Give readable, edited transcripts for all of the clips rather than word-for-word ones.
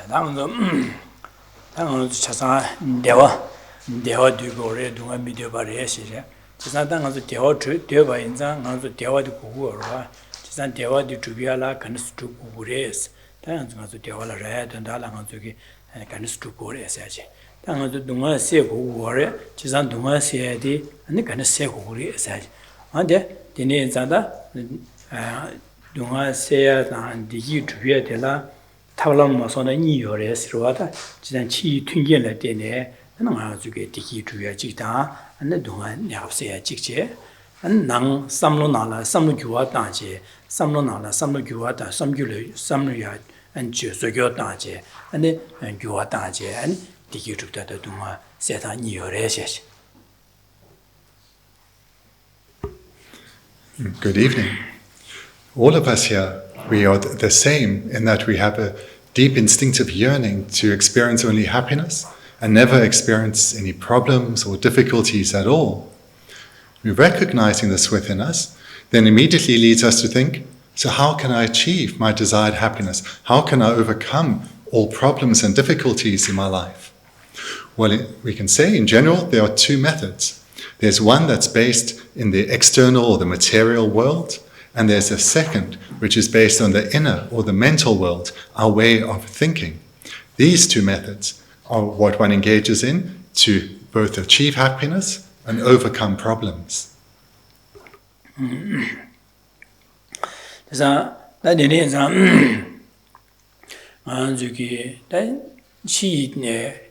당은 차상 대화 되고래 동안 미디어 바리에시래. 지산 당은 대화 되어 인상 가서 대화도 고고라. 지산 대화도 주비알라 간스투 고고레스. 당은 가서 대화를 해야 된다라는 저기 간스투 고레스야지. 당은 동안 세 고고래. 지산 동안 세야디 아니 간스 고고레스야지. 안데 되네 인자다 동안 세야 단 디기 주비야 되라. 타블람 마소나 니요레 스로와다 지난 치 튕견을 때네 나가 주게 디기 주야 지다 안에 동안 냐업세야 직제 안낭 삼로나라 삼로규와 다제 삼로나라 삼로규와다 삼규야 안주 소교 다제 안에 규와 다제 안 디기 주다다 동안 세다 니요레 셰시. Good evening. All of us here, we are the same in that we have a deep instinctive yearning to experience only happiness and never experience any problems or difficulties at all. Recognizing this within us then immediately leads us to think, so how can I achieve my desired happiness? How can I overcome all problems and difficulties in my life? Well, we can say in general there are two methods. There's one that's based in the external or the material world, and there's a second, which is based on the inner or the mental world, our way of thinking. These two methods are what one engages in to both achieve happiness and overcome problems.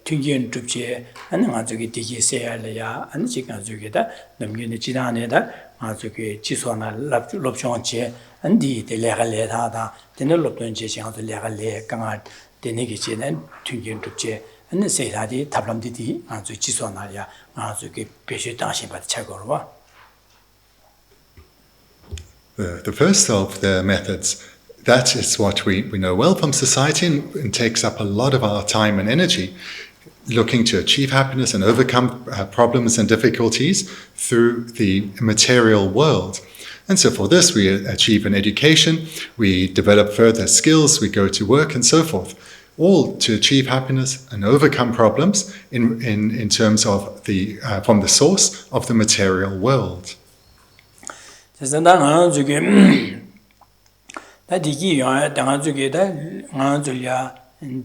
튕긴 줍제 하는 가족이 되게 세야려야 안 지간 저기다 넘기는 지단에다 아저기 지소나 럽종체 안디 데레갈레다다 되는 럽던 제시하도 레갈레 강아 되는게 지는 튕긴 줍제 안 세다디 답람디디 아저 지소나야 아저기 배시 당신 받 차고로 봐. The first of the methods, that is what we know well from society and takes up a lot of our time and energy, looking to achieve happiness and overcome problems and difficulties through the material world. And so for this, we achieve an education, we develop further skills, we go to work and so forth, all to achieve happiness and overcome problems in terms of from the source of the material world. 디기 영야 당아주게다 안줄야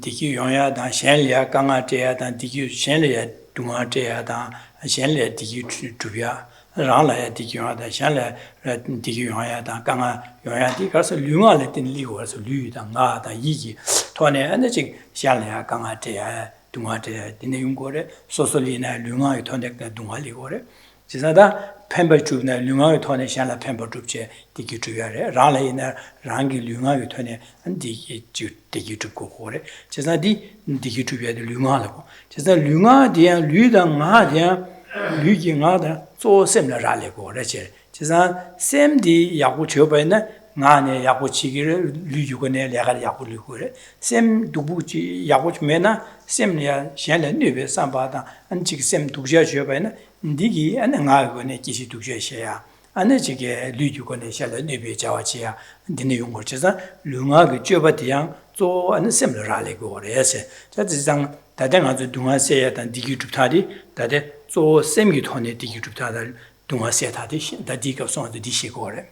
디기 영야 다 셴리아 강아테야다 디기 셴리아 동아테야다 셴리아 디기 주비야 라라야 디기 영야다 셴리아 디기 영야다 강아 영야디 가서 류가를 တင်리고서 류다 나다 이기 토네 안지 셴리아 강아테야 동아테야 디네 용고래 소솔리나 류가의 토네가 동아리고래 지사다 펜버 주나 류가의 토네 셴라 펜버 주제 디기 주야래 라라이나 랑기 류가의 토네 안디 디기 주고 고래 지사디 디기 주야의 류가라고 지사 류가디야 류당하디야 류기가다 조sem라 라래고 그래지 지사 셈디 야고 줘봐이나 나네 야고 치기를 류주고네 내가 야고 류고래 셈 두부지 야고 주면나 셈이야 셴라 네베 삼바다 안지 셈 두셔 줘봐이나 디기 안나가고네 기시 두셔셔야 안에지게 류주고네 샬라 네베 자와지야 디네 용고지사 류가가 줘봐디양 조 안에 셈라 라래고 그래세 자지상 다당아주 동아세야단 디기 줍타디 다데 조 셈기 토네 디기 줍타다 동아세타디 다디가 손도 디시고래.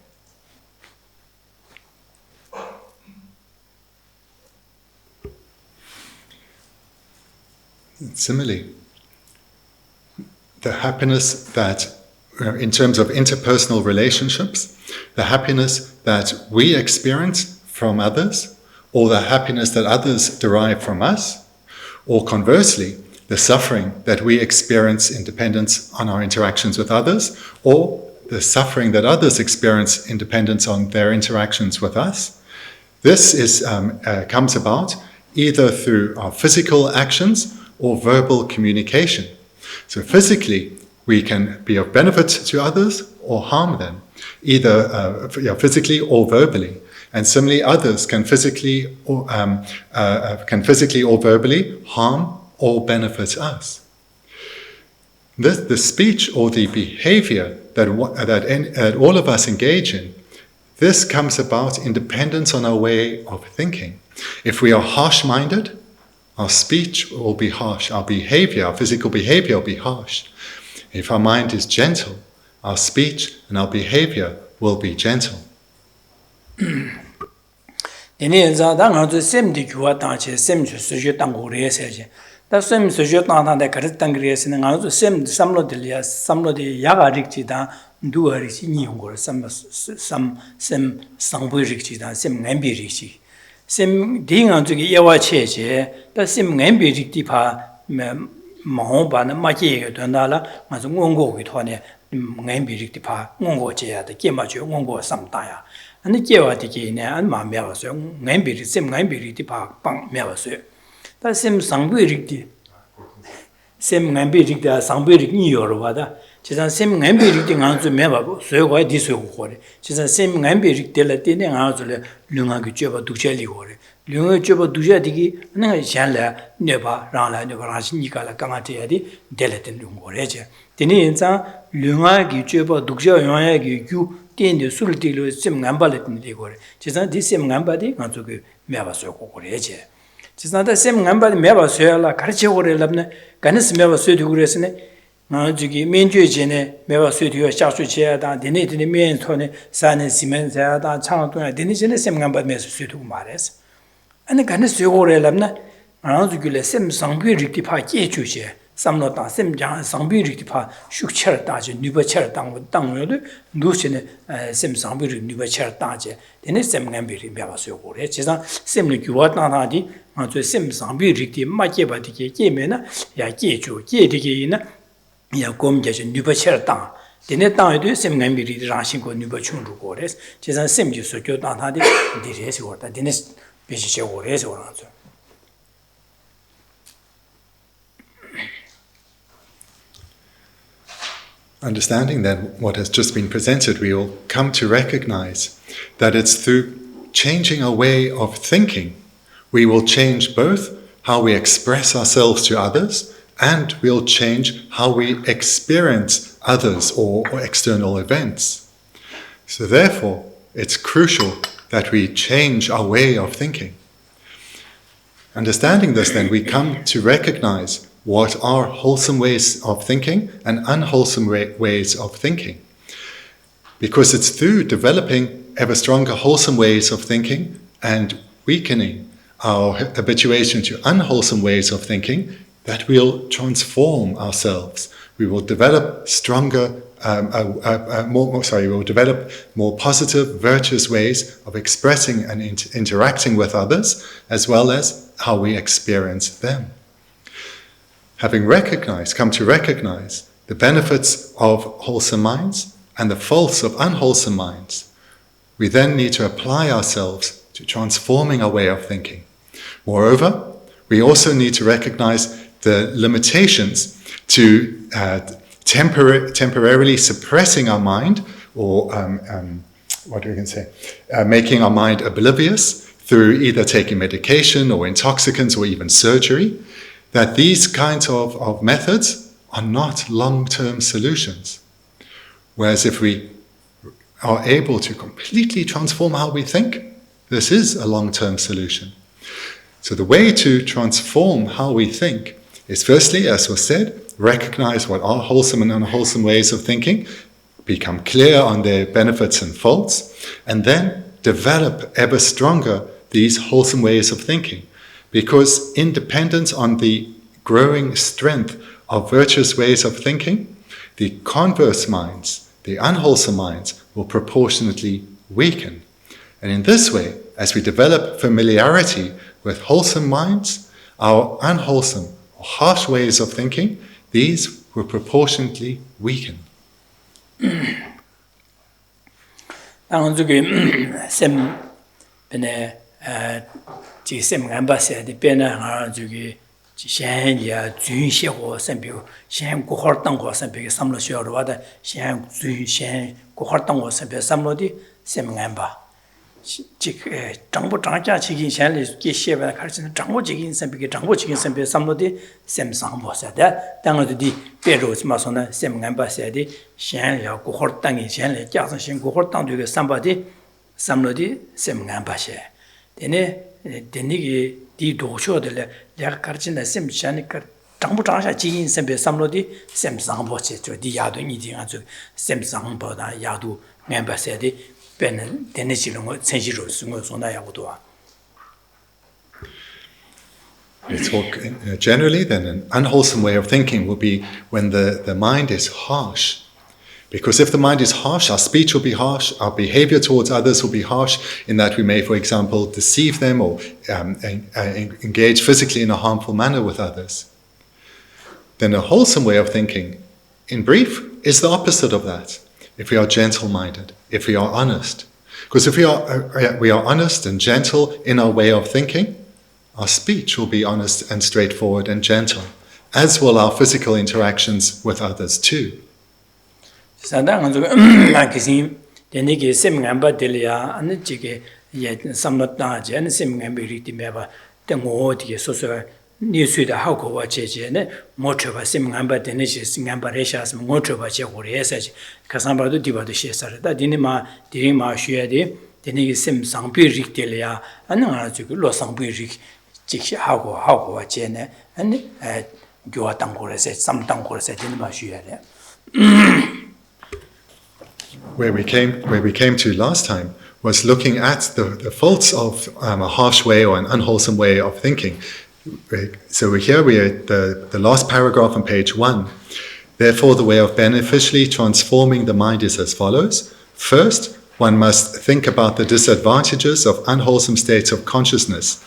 Similarly, the happiness that, in terms of interpersonal relationships, the happiness that we experience from others, or the happiness that others derive from us, or conversely, the suffering that we experience in dependence on our interactions with others, or the suffering that others experience in dependence on their interactions with us. This comes about either through our physical actions or verbal communication. So physically, we can be of benefit to others or harm them, either physically or verbally. And similarly, others can physically or verbally harm or benefit us. The speech or the behavior that all of us engage in, this comes about in dependence on our way of thinking. If we are harsh-minded, our speech will be harsh, our behavior, our physical behavior will be harsh. If our mind is gentle, our speech and our behavior will be gentle. Da sem sojo tang da kar tang gre sin nga zo sem samlo de ya samlo de ya ga rik chi da du ri chi ni ngor sem sang bu rik chi da sem ngam bi rik chi sem ding ang zu ge ya wa che che da sem ngam bi rik ti pa ma ho ba na ma che ge dan da la nga zo ngong go ge tho ne ngam bi rik ti pa ngong go che ya da ge ma ju ngong go sam da ya ani ge wa ti ge ne an ma mya wa so ngam bi rik sem ngam bi rik ti pa pang mya wa so 다 셈 상부릭디 셈 냠비릭디 상부릭 니요로바다 지산 셈 냠비릭디 간주 매바고 소요가 디소고 거래 지산 셈 냠비릭 될라 때네 간주래 룽하게 쥐어 두셔리 거래 룽을 쥐어 두셔디기 내가 샹라 네바 라라 네바 라시니까라 강아테야디 될라된 룽 거래제 되니 인자 룽하게 쥐어 두셔 용하게 규 때인데 술을 띠로 셈 냠발했는 데 거래 지산 디셈 냠바디 간주게 매바소고 거래제 지난다 셈 간바디 매바 소야라 가르쳐 오래랍네 가네스 매바 소도 그랬으네 저기 면죄제네 매바 소도요 샤수체야다 데네데네 면토네 사네 시멘자다 창도야 데네제네 셈 간바디 매서 소도 말했어 아니 가네스 오래랍네 저기래 셈 상비 릭티파 제주제 삼로다 셈장 상비 릭티파 슈크처다지 뉴버처 당요도 누시네 셈 상비 뉴버처다지 데네 셈 간비리 매바 소고래 지상 셈을 규와다나디 저 셈 상비 릭티 마케바디게 게메나 야 게주 게디게나 야 곰게지 뉴버처다 데네 땅에도 셈 간비리 라신고 뉴버충루고래 지상 셈지 소교다나디 디레스 고다 데네 비시체 고래서 그러죠. Understanding then what has just been presented, we will come to recognize that it's through changing our way of thinking, we will change both how we express ourselves to others and we'll change how we experience others or external events. So therefore, it's crucial that we change our way of thinking. Understanding this then, we come to recognize what are wholesome ways of thinking and unwholesome ways of thinking. Because it's through developing ever stronger wholesome ways of thinking and weakening our habituation to unwholesome ways of thinking that we'll transform ourselves. We will develop stronger, we'll develop more positive, virtuous ways of expressing and interacting with others, as well as how we experience them. Having come to recognize the benefits of wholesome minds and the faults of unwholesome minds, we then need to apply ourselves to transforming our way of thinking. Moreover, we also need to recognize the limitations to temporarily suppressing our mind or making our mind oblivious through either taking medication or intoxicants or even surgery, that these kinds of methods are not long-term solutions. Whereas if we are able to completely transform how we think, this is a long-term solution. So the way to transform how we think is firstly, as was said, recognize what are wholesome and unwholesome ways of thinking, become clear on their benefits and faults, and then develop ever stronger these wholesome ways of thinking. Because in dependence on the growing strength of virtuous ways of thinking, the converse minds, the unwholesome minds, will proportionately weaken. And in this way, as we develop familiarity with wholesome minds, our unwholesome or harsh ways of thinking, these will proportionately weaken. 정보 장자 지긴 샬리 게시에 가르치는 정보 지긴 선비게 정보 지긴 선비 삼로디 셈상 보사다 당어디 베로스 마소나 셈간 바세디 샬야 고홀 땅이 샬리 자선 신 고홀 땅 되게 삼바디 삼로디 셈간 바세 되네 Denigi di dosho de le karchina sem shanika Tangpo changsha jingin sempe samlo di sem sangpo che di yadu ni di nga zu sem sangpo da yadu ngenpa se di pen tenne chi longo senshi ro sungo sonda yagu duwa. Generally, then an unwholesome way of thinking will be when the mind is harsh. Because if the mind is harsh, our speech will be harsh, our behavior towards others will be harsh, in that we may, for example, deceive them or engage physically in a harmful manner with others. Then a wholesome way of thinking, in brief, is the opposite of that. If we are gentle-minded, if we are honest. Because if we are honest and gentle in our way of thinking, our speech will be honest and straightforward and gentle, as will our physical interactions with others too. Nisuida hauko wa cheche ne mochoba sim ngamba deneshi ngamba resha sim mochoba che gore esaji kasamba do diba do shesar da dini ma shuya de deni sim sangpi rik de ya ananga ju lo sangpi rik jikshi hauko wa che ne ani gyo tang gore se sam tang gore se dini ma shuya de. Where we came to last time was looking at the faults of a harsh way or an unwholesome way of thinking. So here we are at the last paragraph on page 1. Therefore, the way of beneficially transforming the mind is as follows. First, one must think about the disadvantages of unwholesome states of consciousness,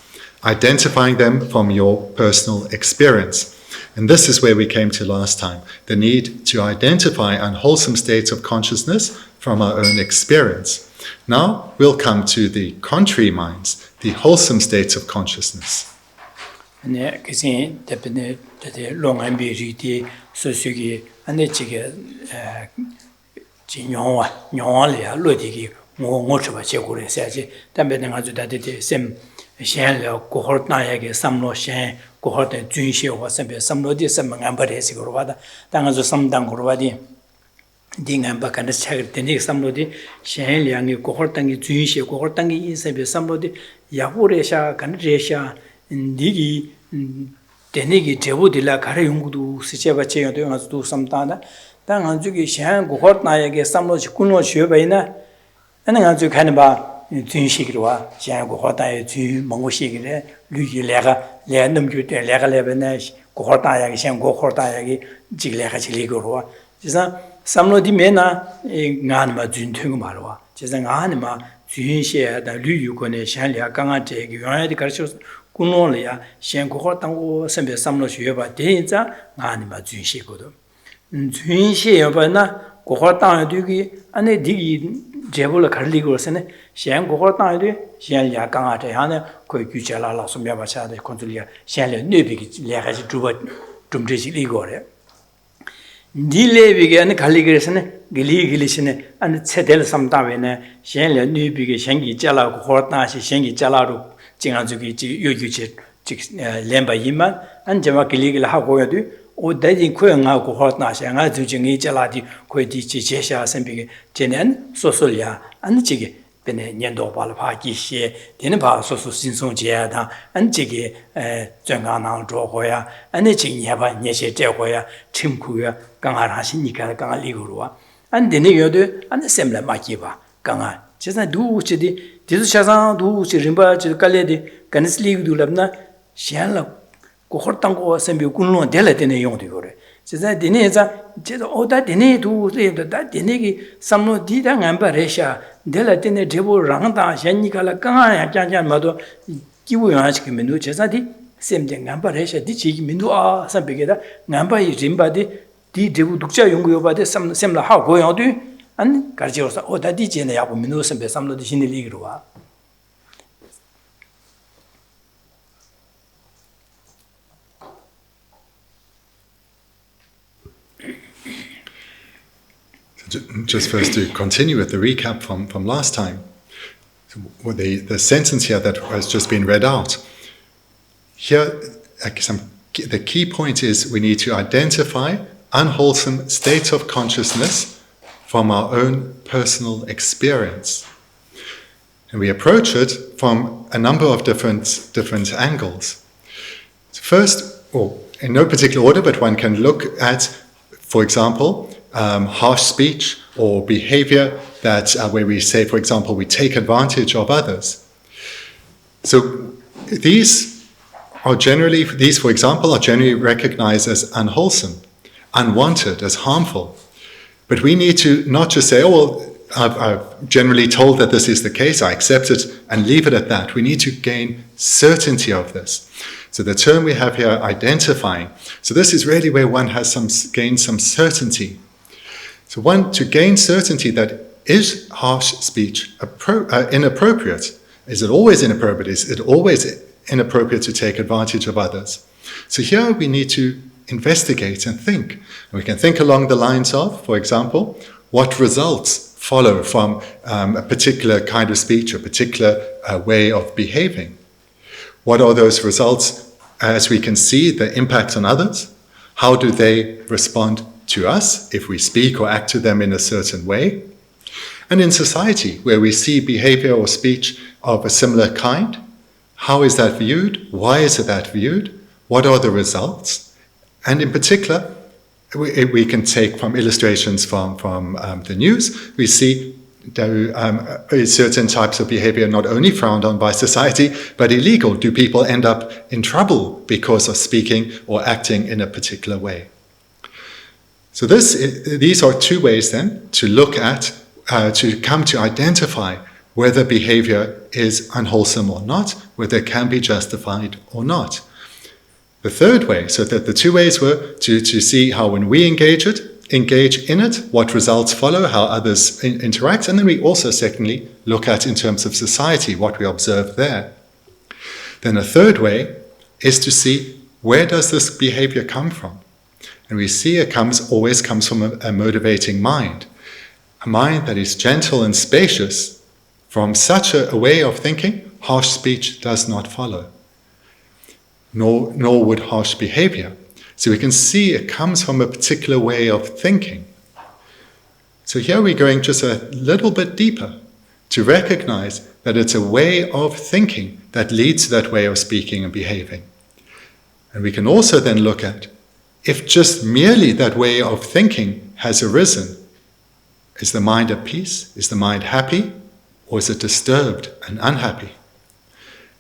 identifying them from your personal experience. And this is where we came to last time, the need to identify unwholesome states of consciousness from our own experience. Now, we'll come to the contrary minds, the wholesome states of consciousness. 네, 그게 대표네 롱안 비리티 소수기 안에 지게 진용화리아 로디기 뭐처바 제고래서야지 담배 내가 주다데 셈 셴려 고홀나야게 삼로셴 고홀데 준시와 셈베 삼로디 셈만 버레시고 와다 당아서 삼당고 와디 딩안 바칸데 차게 되니 삼로디 셴량이 고홀당이 준시 고홀당이 인셈베 삼로디 야고래샤 간레샤 Digi Denigi Tebudilla Kare Yungu Sicheva Cheo to Samtana, Tanganzuki Shan Gohort Nayake Samlo Kuno Shubaina, and Anzu Kanaba, Tunshikwa, Shan Gohota, Mongoshigre, Lugi Lega, Leandum Jute, Lega Lebanesh, Gohortayaki, Shan Gohortayaki, Jiglega Chiligorua. Samlo di Mena, Ganma Juntungumarwa, Chesang Anima, Junshia, the Luyukone, Shanlia, Gangate, United Cultures. Kunolia, Shen Gohotango, Sembe Samlo Shuba, Denza, Anima Junshikodo. Junshia, Gohotan Dugi, and a digi Jebula Carligosene, Shen Gohotan, Shen Yakangate, Hana, Koikuchala, Sumyabacha, the Consulia, Shen Nubik, Legas Druba, Dumdrisi Ligore. Dile began Caligresene, Giliglisene, and Setel Samtavene, Shen Nubik, Shengi Jala, Gohortnashi, Shengi Jalaru. Jingazuki, Yuji, Lemba Yiman, and Jamakili Hagoyadu, or Daddy Kuanga Gohotnash, and I do Jingi Jaladi, Queti Chesha, Sempi, Jenen, Sosolia, and Jiggy, Benendo Palapaki, She, Dinapa, Soso Sinson Jada, and Jiggy, Jangana, Drohoya, and the Jinyaba, Neshe Tehoya, Chimkuya, Gangarashi, Nika, Gangaligurua, and the Niyodu, and the Semla Makiba, Ganga. Just I do Chidi. This Shazan do Rimba Kaledi, Canisli do Labna, Shala, Kohortango, Sembu Kuno, Delatine Yondigore. Says that Dineza, oh, that Dine do that Dinegi, some Didang and Baresha, Delatine Table, Randa, Shanikala, Kanga, Janjan Mado, Kiwu ask Minu Chesadi, same thing, Nambaresha, Dichi, Minua, some bigger, Namba is Rimbadi, Di Ducha Yungu, but some similar how going on do. And Garjiosa, oh, that DJ and Yabuminus and some of the Shiniligua. Just first to continue with the recap from last time, the sentence here that has just been read out. Here, the key point is we need to identify unwholesome states of consciousness from our own personal experience. And we approach it from a number of different angles. First, or in no particular order, but one can look at, for example, harsh speech or behavior that where we say, for example, we take advantage of others. So these, for example, are generally recognized as unwholesome, unwanted, as harmful. But we need to not just say, oh, well, I've generally told that this is the case, I accept it, and leave it at that. We need to gain certainty of this. So the term we have here, identifying. So this is really where one has gained some certainty. So to gain certainty that is harsh speech inappropriate? Is it always inappropriate? Is it always inappropriate to take advantage of others? So here we need to investigate and think. And we can think along the lines of, for example, what results follow from a particular kind of speech, a particular way of behaving. What are those results as we can see the impact on others? How do they respond to us if we speak or act to them in a certain way? And in society, where we see behavior or speech of a similar kind, how is that viewed? Why is that viewed? What are the results? And in particular, we can take from illustrations from the news, we see certain types of behavior not only frowned on by society, but illegal. Do people end up in trouble because of speaking or acting in a particular way? So these are two ways then to look at, to come to identify whether behavior is unwholesome or not, whether it can be justified or not. The third way, so that the two ways were to see how when we engage in it, what results follow, how others interact, and then we also secondly look at in terms of society, what we observe there. Then a third way is to see where does this behavior come from? And we see it always comes from a motivating mind, a mind that is gentle and spacious. From such a way of thinking, harsh speech does not follow. Nor would harsh behavior. So we can see it comes from a particular way of thinking. So here we're going just a little bit deeper to recognize that it's a way of thinking that leads to that way of speaking and behaving. And we can also then look at if just merely that way of thinking has arisen, is the mind at peace? Is the mind happy? Or is it disturbed and unhappy?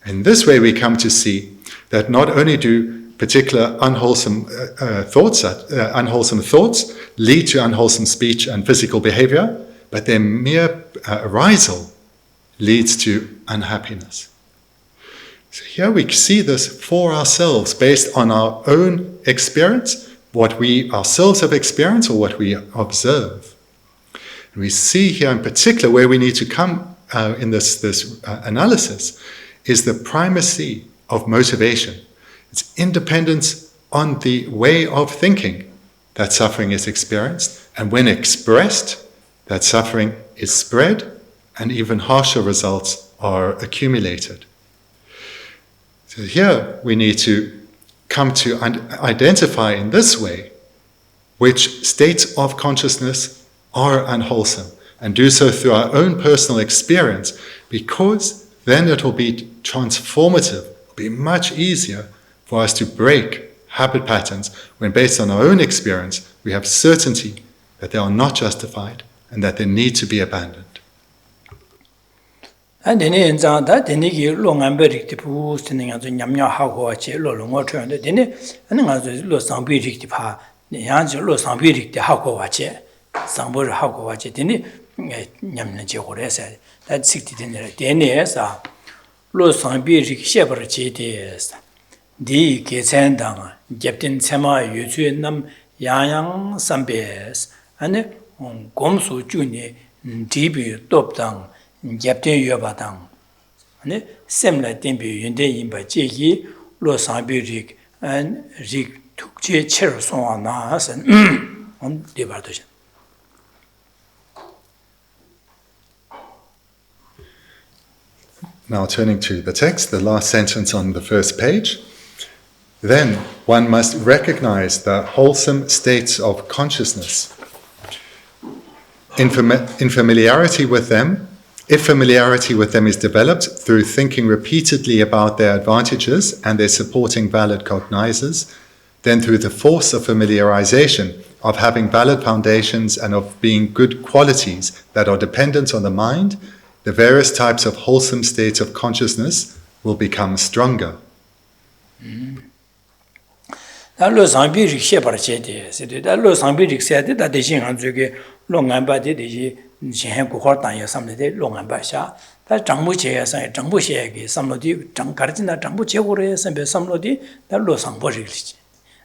In this way we come to see that not only do particular unwholesome thoughts lead to unwholesome speech and physical behavior, but their mere arisal leads to unhappiness. So here we see this for ourselves based on our own experience, what we ourselves have experienced or what we observe. And we see here in particular where we need to come in this analysis is the primacy of motivation. It's independence on the way of thinking that suffering is experienced, and when expressed, that suffering is spread and even harsher results are accumulated. So here we need to come to identify in this way which states of consciousness are unwholesome, and do so through our own personal experience, because then it will be transformative. It will be much easier for us to break habit patterns when, based on our own experience, we have certainty that they are not justified and that they need to be abandoned. And then in that, then you long and very diffused in the Yamya Hawachi, long or turn the dinner, and another loss on beauty pa, the answer loss on beauty, the Hawachi, somewhere Hawachi, dinner, Yamna said, that 60 dinner, the NAS are loss on beauty, shepherd cheats. Di Geshe Thubten Rabten Yuzu Yang Sambes, and Gomsu Juni, Dibu Doptang, Japten Yobatang, and similar Dimbu Yunde in Bajiki, Losambirik, and Rik Tukche Cherson Nas and on Debartation. Now turning to the text, the last sentence on the first page. Then one must recognize the wholesome states of consciousness. In familiarity with them, If familiarity with them is developed through thinking repeatedly about their advantages and their supporting valid cognizers, then through the force of familiarization, of having valid foundations and of being good qualities that are dependent on the mind, the various types of wholesome states of consciousness will become stronger.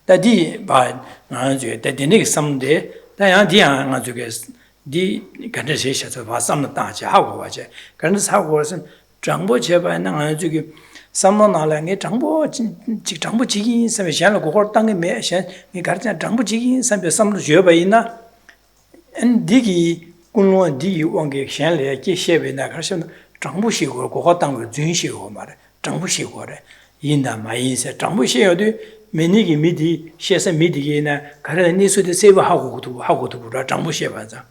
Dadi ba nganje dadi someday da yang dia nganje di kan de she sha ba sam da ja ha go ba je kan de sa go sen zhangbo che ba na nganje ge samlo na la nge zhangbo ji yin sa be shan lo go ho dang ge me shan ni ga zhang zhangbo ji yin sa be samlo jue ba yin na en di gi kun lo di wang ge shan le ge she be na ga shan zhangbo shi go ho dang ge jun shi go ma de zhangbo shi go de yin da ma yin se zhangbo shi yo de 메니기 미디 셰서 미디게나 가르 니수데 세바 하고도 부라 장부 셰바자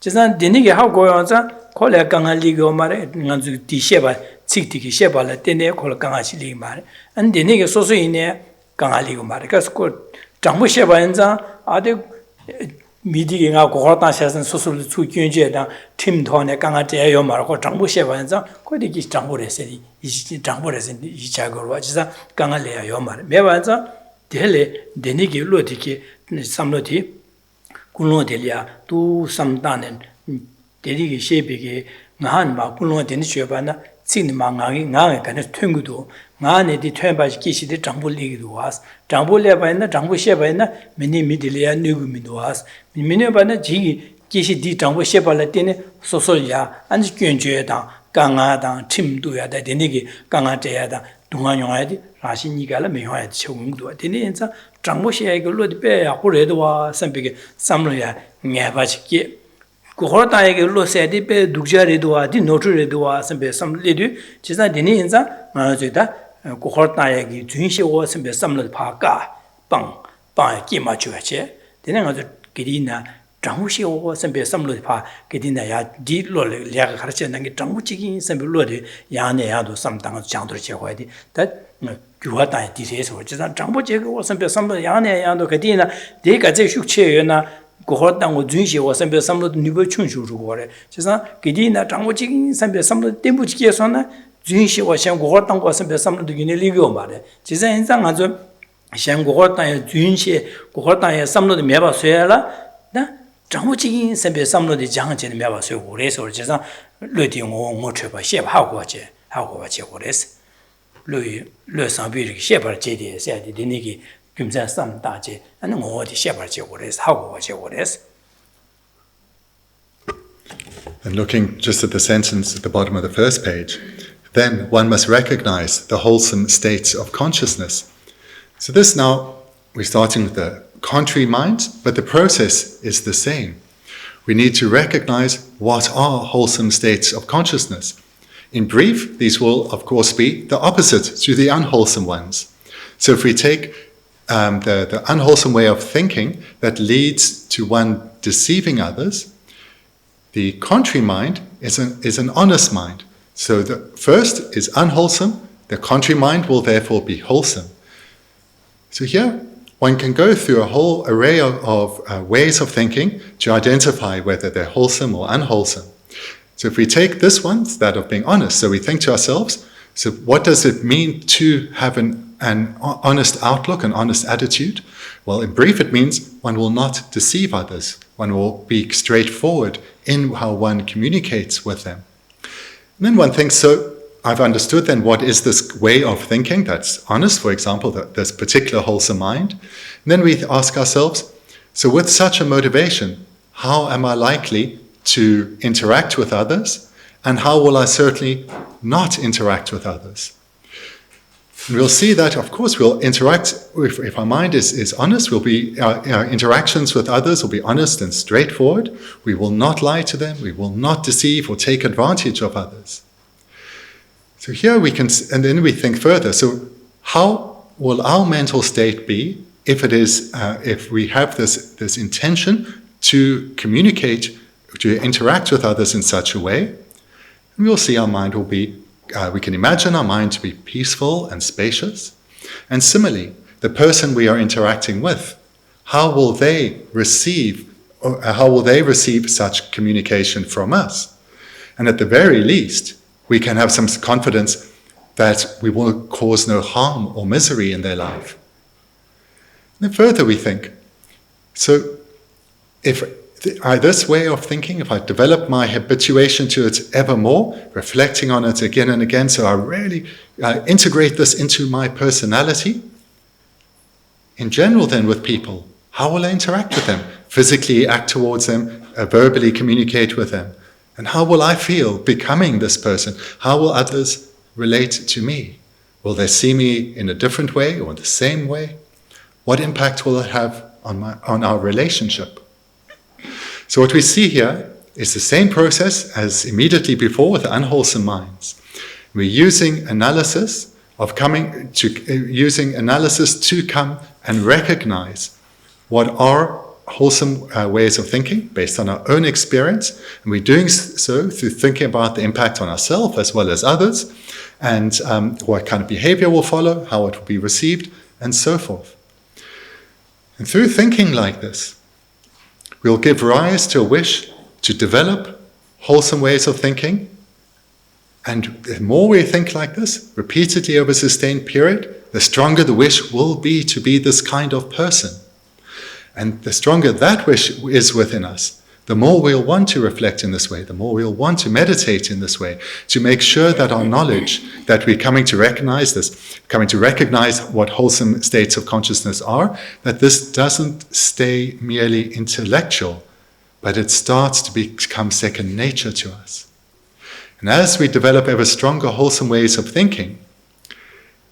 지산 데니게 하고요자 콜레 강알리고 말에 난주 디셰바 칙티기 셰바라 데네 콜 강아실리 말 안데니게 소소이네 강알리고 말에 그래서 장부 셰바인자 아데 미디게가 고하다 셰선 소소를 추견제다 팀도네 강아제요 말고 장부 셰바인자 코디기 장부레세리 이 장부레세 이 자고로 지사 강알레요 말 매반자 데레 데니기 로티기 삼로티 굴로델이야 두 삼다는 데리기 셰비게 나한 마 굴로 데니 쉐바나 칭마가기 나게 간에 튕구도 나네디 퇴바지 기시데 장불리기도 와스 장불레바이나 장부셰바이나 미니 미딜이야 누구미도 와스 미니바나 지 기시디 장부셰발라 때네 소소야 안지 견주에다 강아다 팀도야 데니기 강아제야다 동안용아야디 라신이가라 메화야 최공도 데니엔자 장부셰야 이걸로 빼야 호레도와 선비게 삼로야 녀바지게 고호다에게 로세디 빼 독자리도와 디 노트리도와 선비 삼리디 지사 데니엔자 마저다 고호다에게 준시고 선비 삼로 파가 빵 끼마주야체 데네가 기리나 장부시고 선비 삼로 파 기디나야 디로를 려가 가르치는 게 장부지기 선비로디 야네야도 삼당 장도를 제거해야지 다 교화다에 디세서 지사 장부제고 선비 삼로 야네야도 기디나 내가 제 숙체여나 고호당고 준시고 선비 삼로 니버 춘슈로 거래 지사 기디나 장부지기 선비 삼로 템부지기에서나 준시고 상 고호당고 선비 삼로도 기네 리고 말해 지사 인상 아주 상 고호당에 준시 고호당에 삼로도 매바 쇠라 나 장부지긴 선배 삼로디 장전에 매봐서 그래서 제가 르딩고 못쳐봐 셰하고 하고 그래서 르상비리 셰발 제디 세디 데니기 금자 삼다제 아니 어디 셰발 그래서 하고 그래서 And looking just at the sentence at the bottom of the first page, then one must recognize the wholesome states of consciousness. So this now, we're starting with the contrary mind, but the process is the same. We need to recognize what are wholesome states of consciousness. In brief, these will, of course, be the opposite to the unwholesome ones. So if we take the unwholesome way of thinking that leads to one deceiving others, the contrary mind is an honest mind. So the first is unwholesome, the contrary mind will therefore be wholesome. So here, one can go through a whole array of ways of thinking to identify whether they're wholesome or unwholesome. So if we take this one, that of being honest, so we think to ourselves, so what does it mean to have an honest outlook, an honest attitude? Well, in brief, it means one will not deceive others. One will be straightforward in how one communicates with them. And then one thinks, so I've understood then what is this way of thinking that's honest, for example, this particular wholesome mind. And then we ask ourselves, so with such a motivation, how am I likely to interact with others? And how will I certainly not interact with others? And we'll see that, of course, we'll interact, if our mind is honest, our interactions with others will be honest and straightforward. We will not lie to them. We will not deceive or take advantage of others. So here we can, and then we think further. So how will our mental state be if it is, if we have this intention to communicate, to interact with others in such a way? And we'll see our mind will be, we can imagine our mind to be peaceful and spacious. And similarly, the person we are interacting with, how will they receive such communication from us? And at the very least, we can have some confidence that we will cause no harm or misery in their life. And then further we think, so if this way of thinking, if I develop my habituation to it ever more, reflecting on it again and again, so I really integrate this into my personality, in general then with people, how will I interact with them? Physically act towards them, verbally communicate with them. And how will I feel becoming this person? How will others relate to me? Will they see me in a different way or the same way? What impact will it have on our relationship? So what we see here is the same process as immediately before with the unwholesome minds. We're using analysis to come and recognize what are wholesome ways of thinking based on our own experience, and we're doing so through thinking about the impact on ourselves as well as others, and what kind of behavior will follow, how it will be received, and so forth. And through thinking like this, we'll give rise to a wish to develop wholesome ways of thinking, and the more we think like this, repeatedly over a sustained period, the stronger the wish will be to be this kind of person. And the stronger that wish is within us, the more we'll want to reflect in this way, the more we'll want to meditate in this way, to make sure that our knowledge, that we're coming to recognize this, coming to recognize what wholesome states of consciousness are, that this doesn't stay merely intellectual, but it starts to become second nature to us. And as we develop ever stronger wholesome ways of thinking,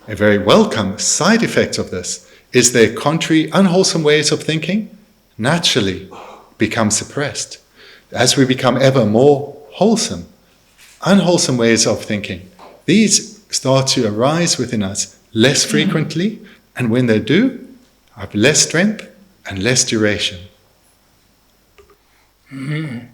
a very welcome side effect of this is their contrary, unwholesome ways of thinking naturally become suppressed. As we become ever more wholesome, unwholesome ways of thinking, these start to arise within us less frequently, and when they do, have less strength and less duration. And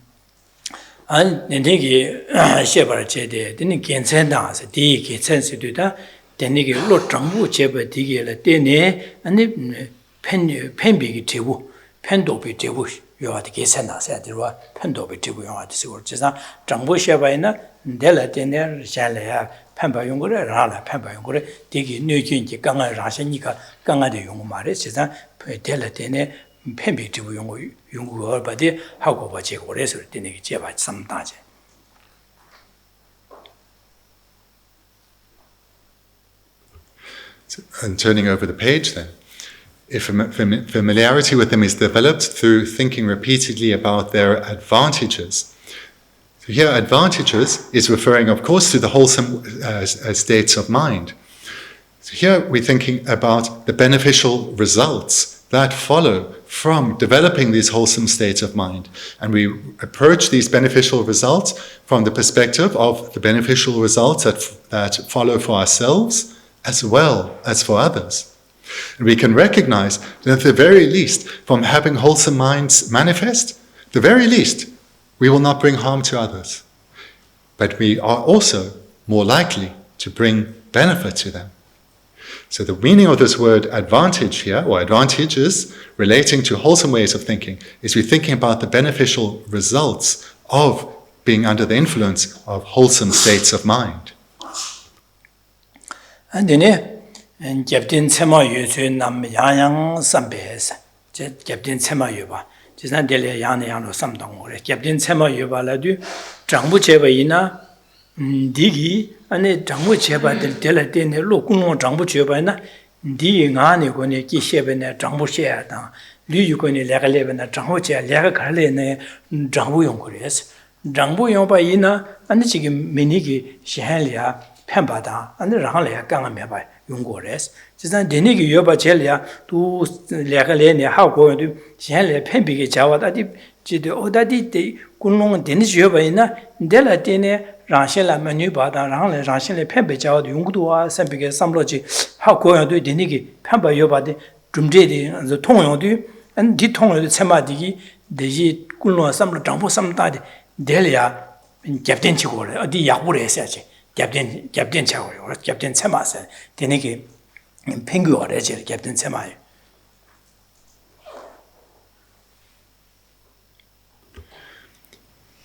Bendigo Shepherd Chede, didn't get sent us, the get sensitive. Bendigo Lord Trambu Cheba Digil, Dene, and the Penbig Tibu, Pendobi Tibu, you are the Gesena, said the Roy, Pendobi Tibu, you are the Surgeon, Trambu Shabina, Della Dene, Shalia, Pampa Yungure, Rala, Pampa Yungure, Digi, New Jinji, Ganga Rashanika, Ganga de Yungmare, Cesar, Della Dene, Penbig Tibu Yungu, but the Hagobachi or Resur, Dene Jeva, some Taje. And turning over the page then, if familiarity with them is developed through thinking repeatedly about their advantages. So here advantages is referring of course to the wholesome states of mind. So here we're thinking about the beneficial results that follow from developing these wholesome states of mind. And we approach these beneficial results from the perspective of the beneficial results that follow for ourselves as well as for others. And we can recognize that at the very least, from having wholesome minds manifest, the very least, we will not bring harm to others. But we are also more likely to bring benefit to them. So the meaning of this word advantage here, or advantages relating to wholesome ways of thinking, is we're thinking about the beneficial results of being under the influence of wholesome states of mind. And then, and Captain Sema Yusu Nam Yang Sambes, Captain Sema Yuba, just not Delia Yan some dong, Captain Sema Yuba Ladu, Jambu Cheva Ina, Digi, and a Jambu Cheva del Delatin, Lokuno Jambu Chevana, Di Ngani Goni Kishevene, Jambu Sheata, Lu Yukoni Lagalevena, Jambucha, Lagalene, Jambu Yonkures, Jambu Yomba Ina, and the Chigi Minigi, Shehelia. Pembada and the Ranglea Gangame by Yungores. Just then Denigi Yoba Chelia to Lagalene, how going to Shelle Pembigi Java that did Odadi Kunung Denis Yobaina, Della Dene, Ranchella Manubada, Rangle, Ranchelle Pembeja, Yungdua, Sampiga, Samlogi, how going to Denigi, Pemba Yobadi, Drumjedi, and the Tongu, and Ditong the Samadigi, the Kuno, some Jambo, some Delia. Captain Chigore, or the Yahweh says, Captain Chagore, or Captain Semas, Teniki, Pingu or Captain Semai.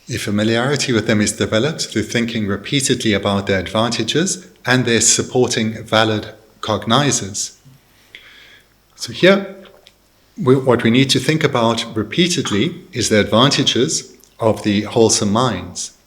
If familiarity with them is developed through thinking repeatedly about their advantages and their supporting valid cognizers. So here, what we need to think about repeatedly is the advantages of the wholesome minds,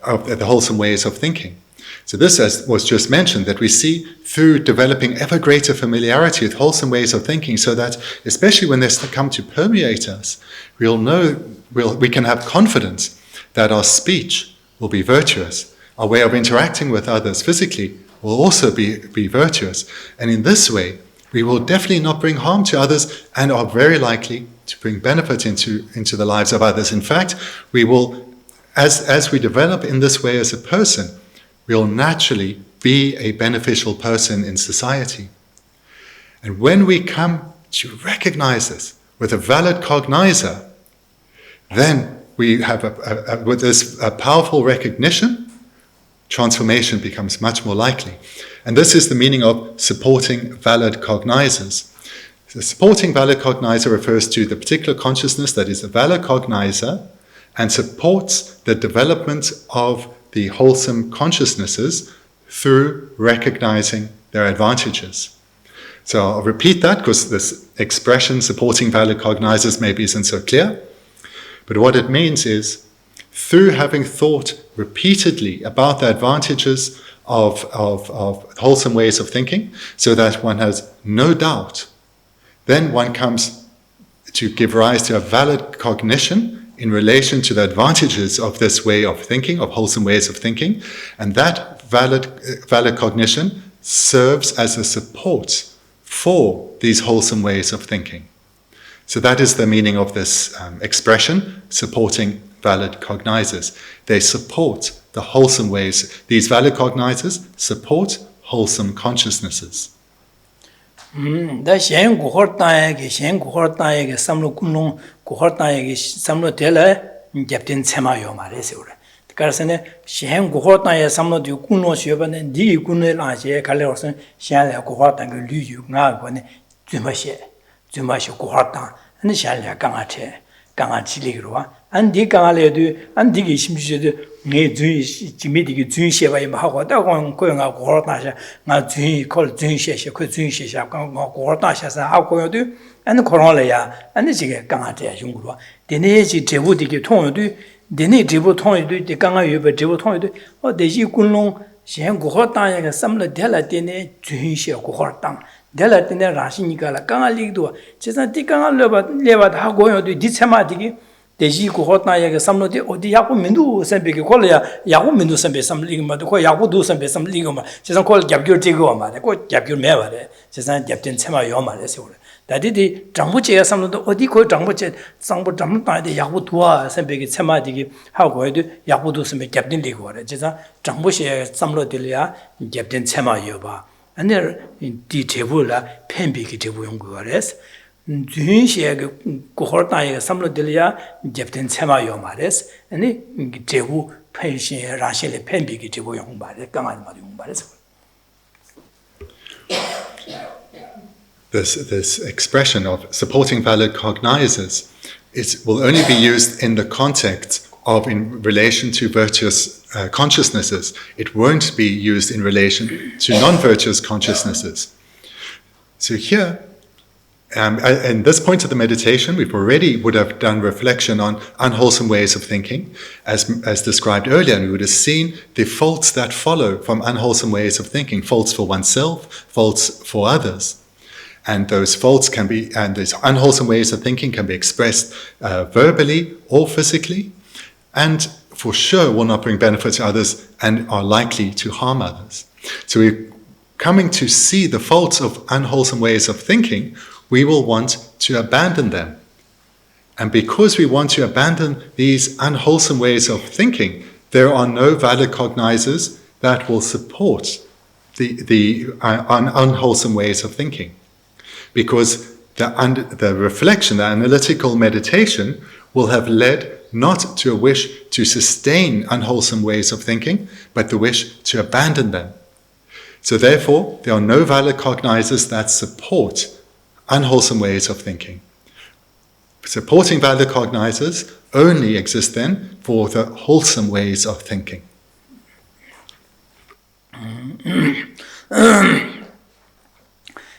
of the wholesome ways of thinking. So this, as was just mentioned, that we see through developing ever greater familiarity with wholesome ways of thinking, so that especially when they come to permeate us, we can have confidence that our speech will be virtuous, our way of interacting with others physically will also be virtuous. And in this way, we will definitely not bring harm to others and are very likely to bring benefit into the lives of others. In fact, we will, as we develop in this way as a person, we will naturally be a beneficial person in society. And when we come to recognize this with a valid cognizer, then we have with this powerful recognition, transformation becomes much more likely. And this is the meaning of supporting valid cognizers. The supporting valid cognizer refers to the particular consciousness that is a valid cognizer and supports the development of the wholesome consciousnesses through recognizing their advantages. So I'll repeat that because this expression, supporting valid cognizers, maybe isn't so clear. But what it means is, through having thought repeatedly about the advantages of wholesome ways of thinking, so that one has no doubt, then one comes to give rise to a valid cognition in relation to the advantages of this way of thinking, of wholesome ways of thinking, and that valid cognition serves as a support for these wholesome ways of thinking. So that is the meaning of this expression, supporting valid cognizers. They support the wholesome ways. These valid cognizers support wholesome consciousnesses. Da shen guhor taege samlo kumlong guhor taege samlo tela Captain Sema yo mare se ore. Karasene shen guhor taege samlo du kunno shobane di kunne la je kale orsen shen la guhor taege lu yu nga gone Zumashi guhar and shen la ganga chiligrwa and di gangale do and digi shimju ne zui jimidi zui sheba im hago da gon ko nga guhor ta sha nga zui kol zui she ko zui she sha ga guhor ta sha sa ha ko yo do and koron le ya and jige ganga te yung gro de ne ji jebu digi tong yo do de ne jebu tong yo do de ganga yo be jebu tong yo do o de ji kunlong shen guhor ta ya ga samla de la de ne zui she guhor tang Della tene rashinika la kanga ligdo chesa ti kanga leba da goyo di chema digi deji ko hotna ya samno de odi yaku mindu sembe ke kol ya yaku mindu sembe samli ma ko yaku du sembe samli ma chesa kol gyabgyur tigo ma ko gyabgyur me ba de chesa gyabten chema yo ma de se ore dadi di jangbuche ya samno de odi ko jangbuche sangbu jam ta de yaku duwa sembe ke chema digi ha go de yaku du sembe gyabten ligo ore chesa jangbuche samlo de ya gyabten chema yo ba and there in detail la penbi ki tebu yung gores dun she ge kohor ta ye samlo delia Captain Sema yo mares ani tebu pension rashele penbi ki tebu yung bare kangan ma yung bares. This expression of supporting valid cognizers will only be used in the context of in relation to virtuous consciousnesses. It won't be used in relation to non-virtuous consciousnesses. So here, in this point of the meditation, we would have done reflection on unwholesome ways of thinking, as described earlier, and we would have seen the faults that follow from unwholesome ways of thinking, faults for oneself, faults for others. And those faults and these unwholesome ways of thinking can be expressed verbally or physically, and for sure will not bring benefit to others and are likely to harm others. So we're coming to see the faults of unwholesome ways of thinking, we will want to abandon them. And because we want to abandon these unwholesome ways of thinking, there are no valid cognizers that will support the unwholesome ways of thinking. Because the reflection, the analytical meditation, will have led not to a wish to sustain unwholesome ways of thinking, but the wish to abandon them. So therefore, there are no valid cognizers that support unwholesome ways of thinking. Supporting valid cognizers only exist then for the wholesome ways of thinking.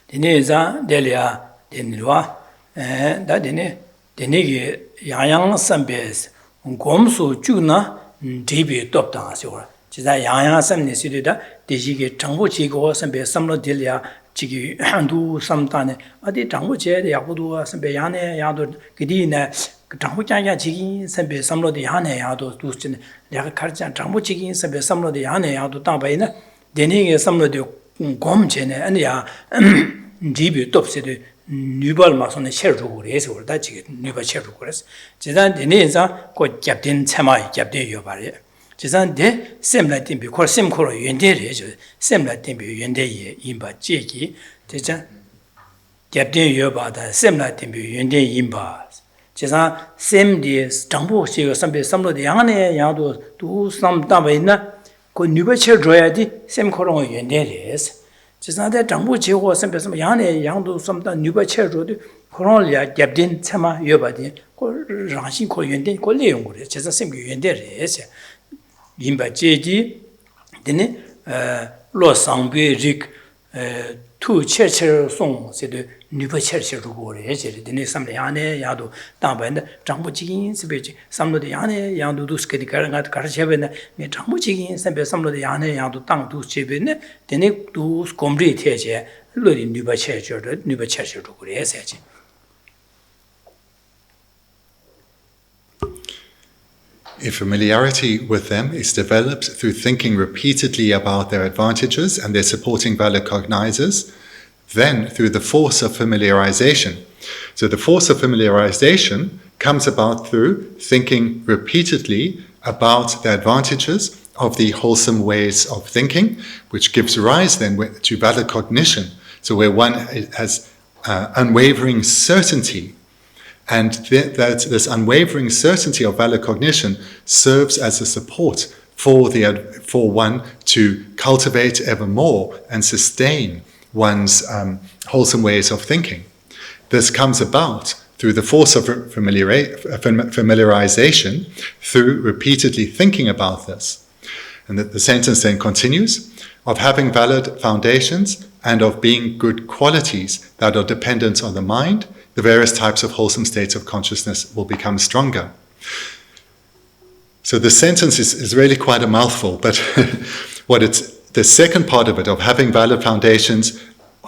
Dineza delia denilwa da denigi yang sambes gomsu juna dibi topta siwa jiza yang samne sidida dejige changbo jigo sambe samlo delia jigi handu samtane adi changbo je de yabudu sambe yane yado gidine changbo jaya jigi sambe samlo de yane yado dusin ya karjan changbo jigi sambe samlo de yane yado tabaina denigi samlo de gomjene ania 디비 톱세데 뉴발 마선에 셔르고 그래서 그러다 지금 뉴발 셔르고 그래서 지난 데네자 고 캡틴 참아이 캡틴 요바래 지난데 셈라틴 비 콜셈코로 연대래죠 셈라틴 비 연대에 임바 제기 대자 캡틴 요바다 셈라틴 비 연대 임바 지난 셈디 정보 시가 선배 삼로데 양안에 양도 두 삼다베나 고 뉴발 셔줘야지 셈코로 연대래서 지난데 정부 제고 선배서 양내 양도 섬다 뉴바 체로도 코로나야 갭딘 참아 여바디 고 라신 고 연대 고 내용 그래 제가 생기 연대래서 임바 제지 되네 로상베릭 투 체체로 송 세도 뉴바 체체로 고래 제리 되네 삼내 양내 야도 담반데 정부 지긴 스베지 삼로데 양내 양도 두스케디 가르가 가르셔베네 미 정부 지긴 선배 삼로데 양내 양도 땅 두스베네 되네 두스 콤리 태제 로디 뉴바 체체로 뉴바 체체로 고래 세지 If familiarity with them is developed through thinking repeatedly about their advantages and their supporting valid cognizers, then through the force of familiarization. So the force of familiarization comes about through thinking repeatedly about the advantages of the wholesome ways of thinking, which gives rise then to valid cognition. So where one has unwavering certainty, and that this unwavering certainty of valid cognition serves as a support for one to cultivate ever more and sustain one's wholesome ways of thinking. This comes about through the force of familiarization, through repeatedly thinking about this. And the sentence then continues, of having valid foundations and of being good qualities that are dependent on the mind, the various types of wholesome states of consciousness will become stronger. So the sentence is really quite a mouthful, but the second part of it, of having valid foundations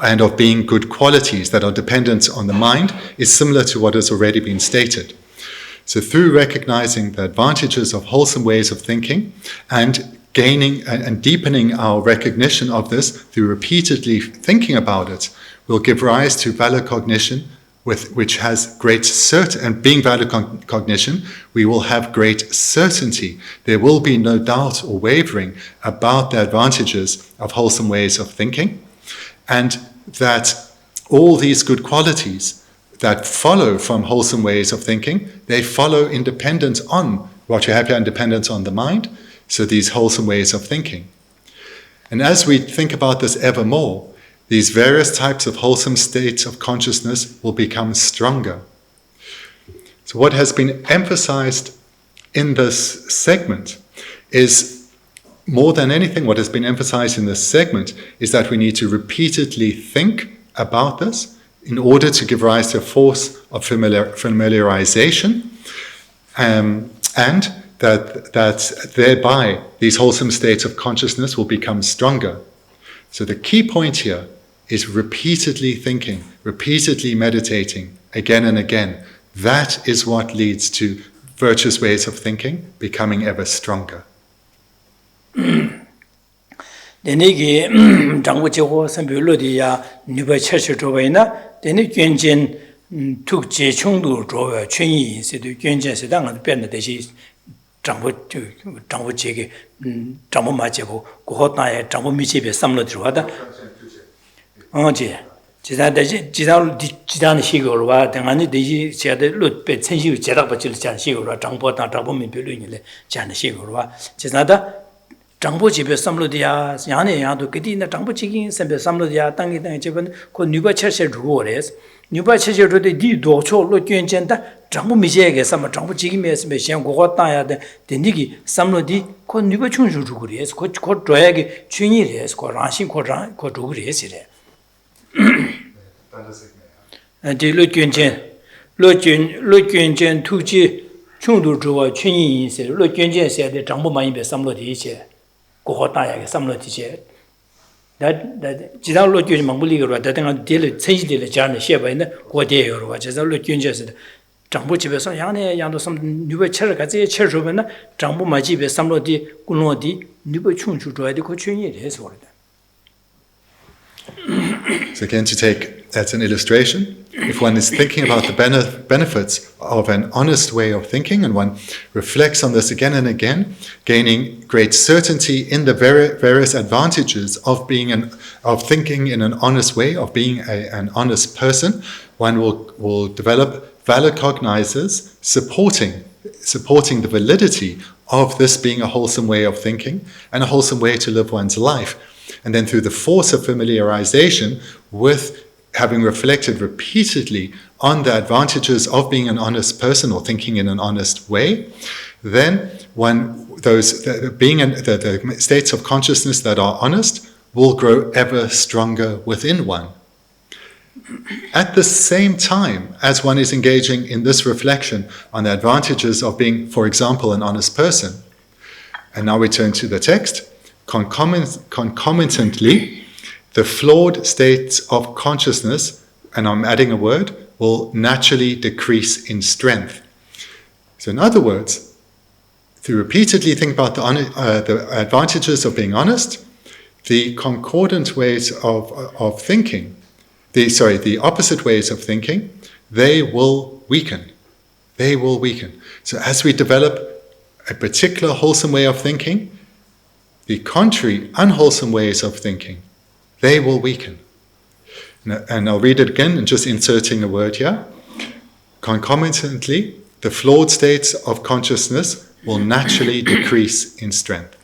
and of being good qualities that are dependent on the mind, is similar to what has already been stated. So through recognizing the advantages of wholesome ways of thinking and gaining and deepening our recognition of this through repeatedly thinking about it, will give rise to valid cognition, which has great certainty, and being valid cognition, we will have great certainty. There will be no doubt or wavering about the advantages of wholesome ways of thinking, and that all these good qualities that follow from wholesome ways of thinking, they follow independent on what you have here, independent on the mind, so these wholesome ways of thinking. And as we think about this ever more, these various types of wholesome states of consciousness will become stronger. So what has been emphasized in this segment is, more than anything, what has been emphasized in this segment is that we need to repeatedly think about this in order to give rise to a force of familiarization, and that thereby these wholesome states of consciousness will become stronger. So the key point here is repeatedly thinking, repeatedly meditating, again and again. That is what leads to virtuous ways of thinking becoming ever stronger. Denigi Dangwu Jiho Sambilodiya Nuba Church Drovena, Deni Gyunjin took Je Chungdu Drove, Chunyi, said Gyunjin Sedang and Ben the Shi Dangwu Jigi, Jambu Majibu, Gohotna, Jambu Michibi, Samlo Druvada. Oh, dear. 지단 시골과 당연히 되지 제대 롯배 천시의 제답받을 잘 시골과 장보다 잡으면 별로이네 잘 시골과 지나다 장보 집에 삼로디야 야네 야도 그디나 장보 지긴 선배 삼로디야 땅이 집은 그 누가 철새 주고 그래서 누가 철새로 디 도초로捐전다 장보 미제게 삼 장보 지기면서 시험 고고 따야 돼 된디기 삼로디 그 누가 충주 주고 그래서 그 줘야게 춘이래서 그 라신 고장 그 주고 그래서 디 로견전 투지 충도주와 춘이인세 로견전세의 장보만이베 삼로디체 고호다야게 삼로디체 다 지단 로견 망불리거와 다등한 딜 천시딜 자는 셰바인데 고대여와 제자 로견전세 장보집에서 양내 양도 삼 누베 철 같이 철주변나 장보마집에 삼로디 군로디 누베 충주줘야 되고 춘이래서 그러다. So again, to take as an illustration, if one is thinking about the benefits of an honest way of thinking, and one reflects on this again and again, gaining great certainty in the various advantages of thinking in an honest way, of being an honest person, one will develop valid cognizers supporting the validity of this being a wholesome way of thinking and a wholesome way to live one's life. And then through the force of familiarization with having reflected repeatedly on the advantages of being an honest person or thinking in an honest way, then the states of consciousness that are honest will grow ever stronger within one. At the same time as one is engaging in this reflection on the advantages of being, for example, an honest person, and now we turn to the text, concomitantly, the flawed states of consciousness, and I'm adding a word, will naturally decrease in strength. So in other words, through repeatedly think about the advantages of being honest, the concordant ways of thinking, the opposite ways of thinking, they will weaken. They will weaken. So as we develop a particular wholesome way of thinking, the contrary, unwholesome ways of thinking, they will weaken. And I'll read it again, and just inserting a word here. Concomitantly, the flawed states of consciousness will naturally decrease in strength.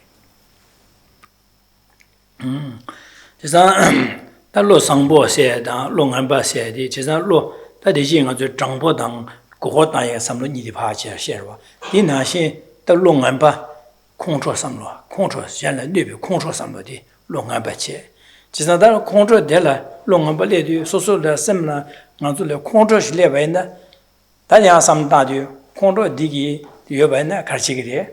lo sangbo se da lo nganba se di che lo ta de jing a zo zhangbo dang go da ye sam lo ni di pa che she wa di na xin da lo nganba kong chuo sam lo kong chuo xian le ne bi kong chuo sam lo di lo nganba che che da kong chuo de la lo nganba le di so so de sem na nga zo le kong chuo shi le bai na da ya sam da di kong chuo di gi ye bai na ka chi gi de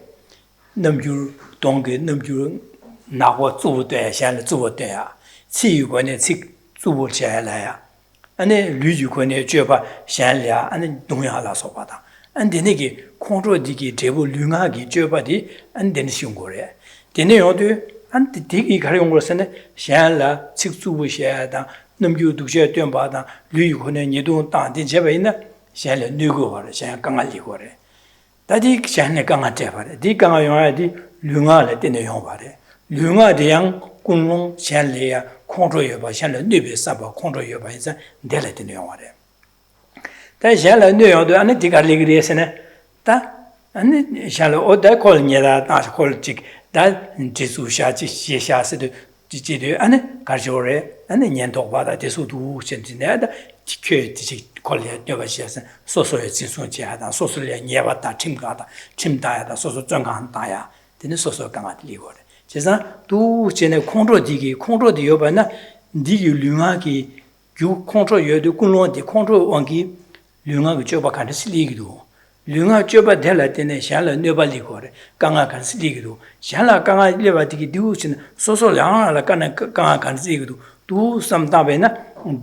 nam ju dong ge nam ju na wo zu de xian le zu de ya 气有关的气做起来呀，安那旅游关的就把闲聊，安那东亚拉说话的，安的那个工作的个这部旅游的就把的安的用过来，的那样的安的这个开始用过是呢，闲聊气做些的，那么就都些对吧的，旅游关的你都当的这边呢，闲聊旅过来，闲刚刚离过来，但是闲聊刚刚这块的，的刚刚用来的旅游来的那用法的，旅游这样公共闲聊啊。 控制也把现在那边啥吧，控制也把现在带来的那样的。但现在那样的，俺这个那个的是呢，但俺现在我在考虑你的，但是考虑这个，但这数下这些下是的，这的俺呢，感觉嘞，俺年头吧的，这数都现在的，去这些考虑那个些是，说说也技术家的，说说嘞年吧大，清大的，清大的，说说专岗大呀，等于说说刚刚的离过的。 其实都现在控制的个控制的要不呢，你有另外个就控制有的工作的控制往个另外个就把看的是那个多，另外就把带来的呢，现在那把那个的，刚刚看是那个多，现在刚刚那把这个都是呢，说说两了，刚刚看是那个多，都什么大白呢？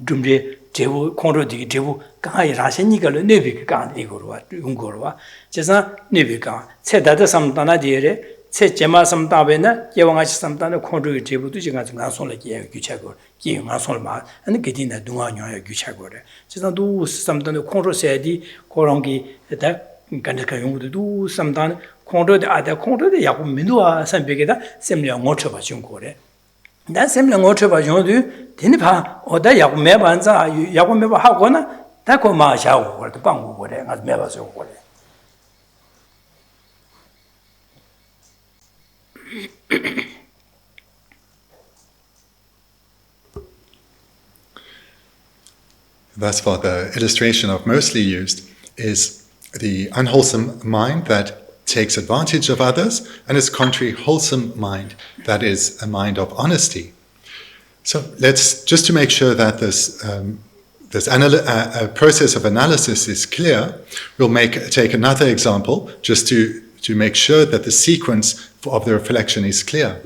准备这部控制的这部刚刚一啥些你个了那边刚那个了哇，用过了哇，其实那边刚，才大的什么大那点嘞。 세 제마 삼다베나 예왕아시 삼다는 콘트롤 제부도 제가 중간 손을 기에 규차고 기가 손마 아니 게디나 동아녀야 규차고래 지난도 삼다는 콘트롤 세디 고랑기 다 간다가 용도도 삼다는 콘트롤 아다 콘트롤 야고 민도아 삼베게다 셈려 못 쳐봐 준 거래 다 셈랑 오트바 용도 되니파 어다 야고 매반자 야고 매바 하고나 다고 마샤고 그래 빵고 그래 아주 매바서 그래 Thus far, the illustration I've mostly used is the unwholesome mind that takes advantage of others, and its contrary, wholesome mind that is a mind of honesty. So let's, just to make sure that this process of analysis is clear, we'll take another example just to make sure that the sequence of the reflection is clear.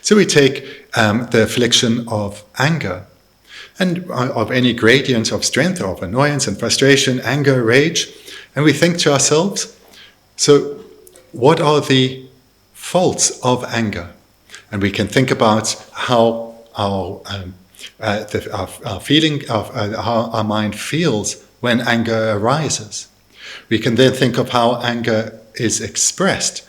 So we take the affliction of anger, and of any gradient of strength, of annoyance and frustration, anger, rage, and we think to ourselves, so what are the faults of anger? And we can think about how our feeling of how our mind feels when anger arises. We can then think of how anger is expressed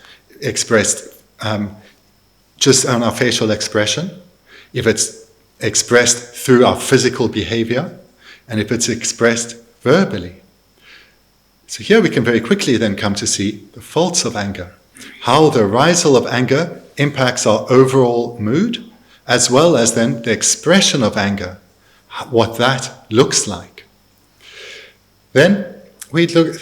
just on our facial expression, if it's expressed through our physical behavior, and if it's expressed verbally. So here we can very quickly then come to see the faults of anger, how the arisal of anger impacts our overall mood, as well as then the expression of anger, what that looks like. Then we look at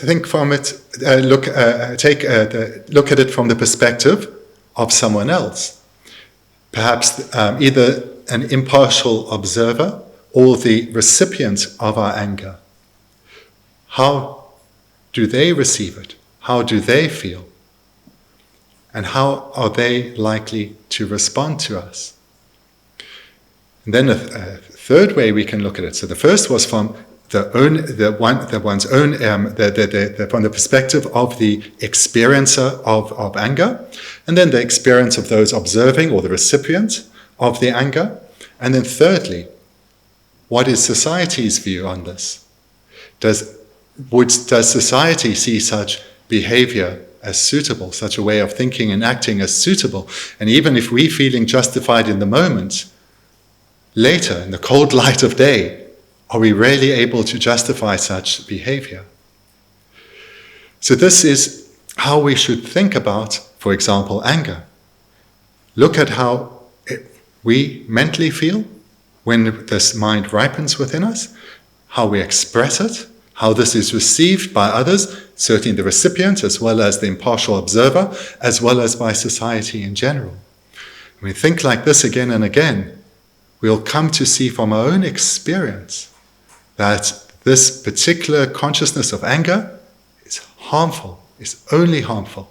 it from the perspective of someone else, perhaps either an impartial observer or the recipient of our anger. How do they receive it? How do they feel? And how are they likely to respond to us? And then a third way we can look at it. So the first was from from the perspective of the experiencer of anger, and then the experience of those observing or the recipient of the anger. And then thirdly, what is society's view on this? Does society see such behavior as suitable, such a way of thinking and acting as suitable? And even if we're feeling justified in the moment, later, in the cold light of day, are we really able to justify such behavior? So this is how we should think about, for example, anger. Look at how we mentally feel when this mind ripens within us, how we express it, how this is received by others, certainly the recipient as well as the impartial observer, as well as by society in general. When we think like this again and again, we'll come to see from our own experience that this particular consciousness of anger is harmful, is only harmful.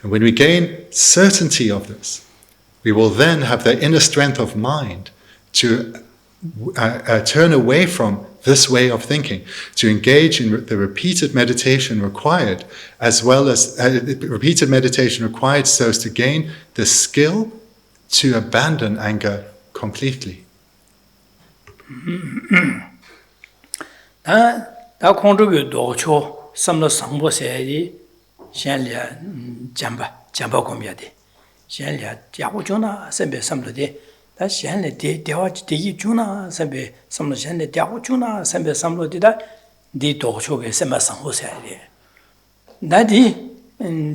And when we gain certainty of this, we will then have the inner strength of mind to turn away from this way of thinking, to engage in the repeated meditation required, as well as repeated meditation required so as to gain the skill to abandon anger completely. 다 공적이 도초 삼로 상보세이 셴리아 잠바 공미야데 셴리아 야고주나 선배 삼로데 다 셴리 대화지 대기 주나 선배 삼로 셴리 야고주나 선배 삼로데다 디 도초게 선배 상보세이 나디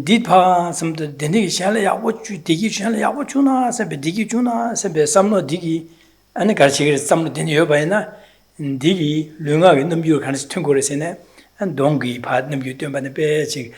디파 삼도 데니 셴리 야고주 대기 셴리 야고주나 선배 대기 주나 선배 삼로 디기 아니 가르치게 삼로 데니 여바이나 디기 르가게 넘비고 간스 튕고레세네 안 동기 파 넘비 뛰어바네 배지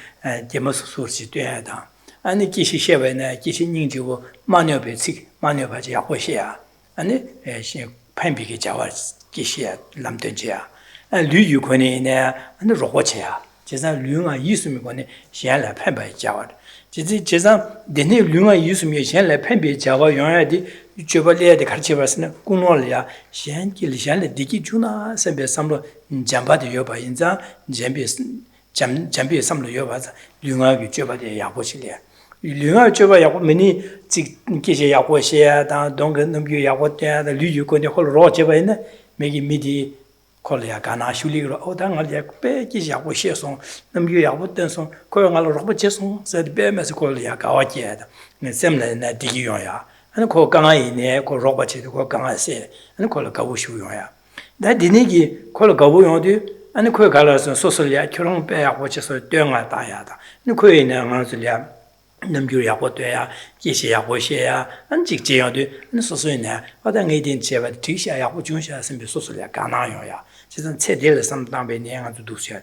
제모스 소르시 뛰어다 아니 기시 셰베네 기시 닝지고 마녀베치 마녀바지 야고시야 아니 시 판비게 자와 기시야 남던지야 류유코네네 아니 로고체야 제사 류가 이수미고네 시알라 판바이 자와 제사 데네 류가 이수미 시알라 판비 자와 용야디 주벌레에 같이 봤으나 꾸노리아 시한길 시한레 디기 주나 선배 삼로 잠바도 여바 인자 잠비 삼로 여바자 류가기 주바데 야고실이야 류가 주바 야고 미니 지기시 야고시야 다 동근 넘비 야고때 류유코네 홀로 제바이네 메기 미디 콜리아 가나 슐리로 오당알이야 빼기시 야고시에서 넘비 야고때서 코용알로 로버체서 세베메스 콜리아 가와지야다 네 셈레나 디기요야 and call Gangai, call Robert, call Gangase, and call a Gawushuya. That Dinigi, call a Gawuyodu, and call Galas and Sosalia, Kurum Bear, which is a Dunga Diada, and Queen and Anzulia. Namjuria Hotea, Geshe Thubten, and Jigjeodu, and Sosuna, but then 18 Atisha, Yahujunsha, and Sosalia, Ganayoya. She's on Tedil, some down by Niang to do so.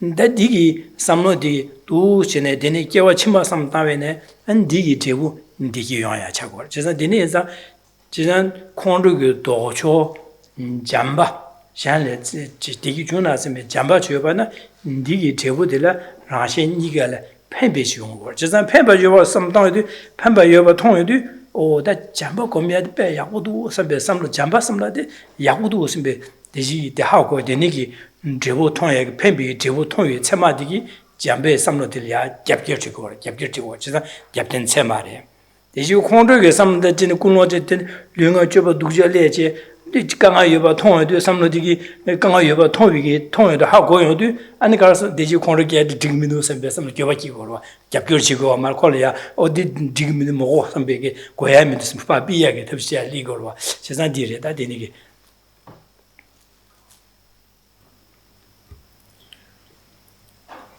That digi, some of the two Chene, Dini Kiwachima, some Tavene, and Digi Tebu, Digi Yoya Chagor. She's a Dineza, Chisan Kondugu, Docho, Jamba, Shanlet, Digi Junas, and Jamba Chubana, Digi Tebu de la Rashin Nigala. Pembish Yung, just a pember you was some time, pember you were tongue you, or that Jamba commit bear Yahudu, some Jamba, some like Yahudu, some be the Hako, the Niki, Jevo Tongue, Pembi, Jevo Tongue, Samadigi, Jambe, some of the Yapgirtigo, just a Captain Samari. The you conjure some that in the Kuno, Lunga Juba Duja Leche. Ganga Yuba Tong do some Lodigi, Ganga Yuba Tongi, Tong, the how going to do, and the girls did you congregate the Digminus and some Jovaki or Japurchigo, Marcolia, or did Digmin more some big Goyam, some Fabia get to see a legal. She's not did it, I didn't.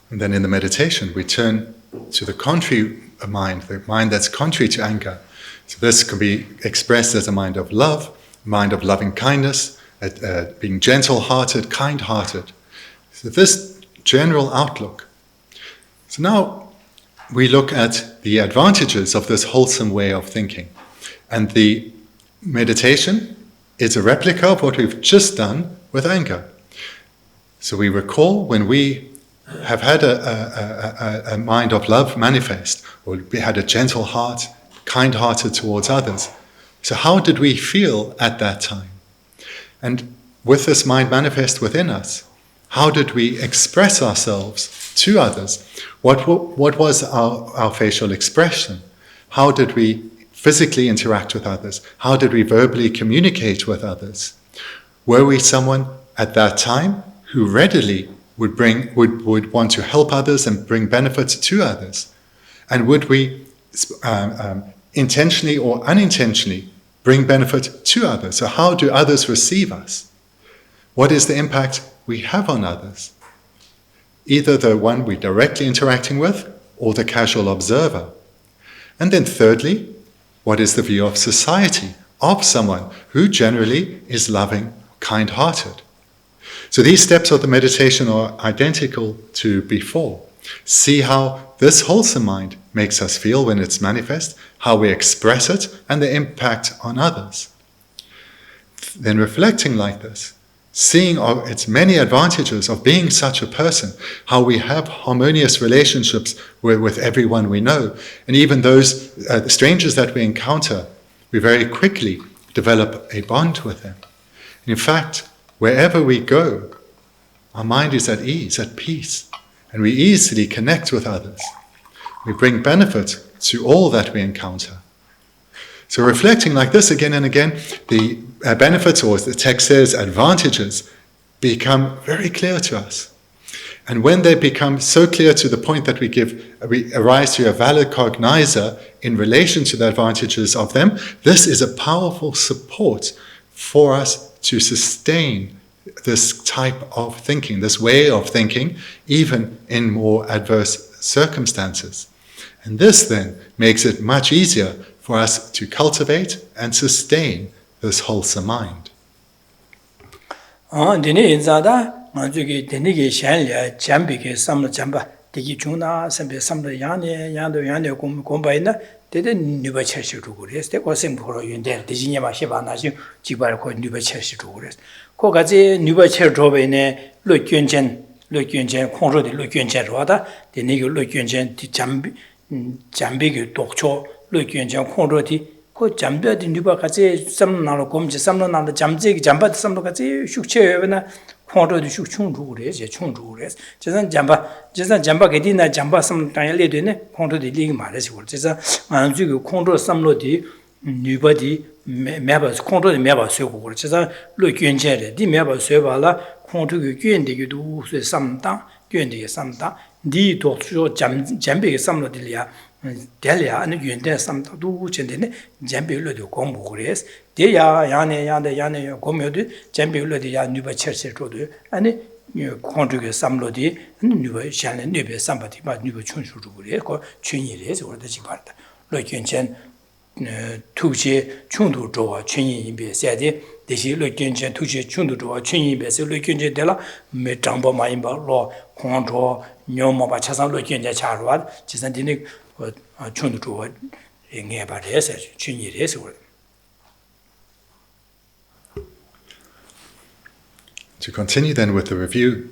And then in the meditation, we turn to the contrary mind, the mind that's contrary to anger. So this can be expressed as a mind of love, mind of loving kindness, being gentle-hearted, kind-hearted. So this general outlook. So now we look at the advantages of this wholesome way of thinking. And the meditation is a replica of what we've just done with anger. So we recall when we have had a mind of love manifest, or we had a gentle heart, kind-hearted towards others. So how did we feel at that time? And with this mind manifest within us, how did we express ourselves to others? What was our facial expression? How did we physically interact with others? How did we verbally communicate with others? Were we someone at that time who readily would want to help others and bring benefits to others? And would we intentionally or unintentionally bring benefit to others? So how do others receive us? What is the impact we have on others? Either the one we're directly interacting with or the casual observer. And then thirdly, what is the view of society of someone who generally is loving, kind-hearted? So these steps of the meditation are identical to before. See how this wholesome mind makes us feel when it's manifest, how we express it, and the impact on others. Then reflecting like this, seeing its many advantages of being such a person, how we have harmonious relationships with everyone we know, and even those strangers that we encounter, we very quickly develop a bond with them. And in fact, wherever we go, our mind is at ease, at peace, and we easily connect with others. We bring benefit to all that we encounter. So reflecting like this again and again, the benefits, or as the text says, advantages, become very clear to us. And when they become so clear to the point that we arise to a valid cognizer in relation to the advantages of them, this is a powerful support for us to sustain this type of thinking, this way of thinking, even in more adverse circumstances. And this then makes it much easier for us to cultivate and sustain this wholesome mind. ko jamba di nuba kaze samnalo gomje samnalo jamje jamba samlo kaze shukche na khonro di shukchung rure je chung rure jesan jamba gedina jamba sam tayale de ne khonro di lig mare si jesan anju go khonro samlo di nuba di meba khonro di meba syo go jesan lo gyönje de di meba syo ba la khonro go gyönde ge du se samda gyönde ge samda di do jo jambe ge samlo di ya Delia and Yunde some do Chendine, Jambulo de Gombores, Dea Yane Gomodu, Jambulo de Yanuba Church Rodu, and you contribute some lodi, and Nuba Shannon Nube, somebody but Nuba Chunshu, Chunies or the Chiparta. Lokin Chen Tuche Chundu Joa, Chuni be said, the she looking Chen Tuche Chundu Joa, Chuni be said, looking Della, Metambo Maimba law, control, Nyoma Chasan looking at Charwad, Chisandinic. To continue then with the review,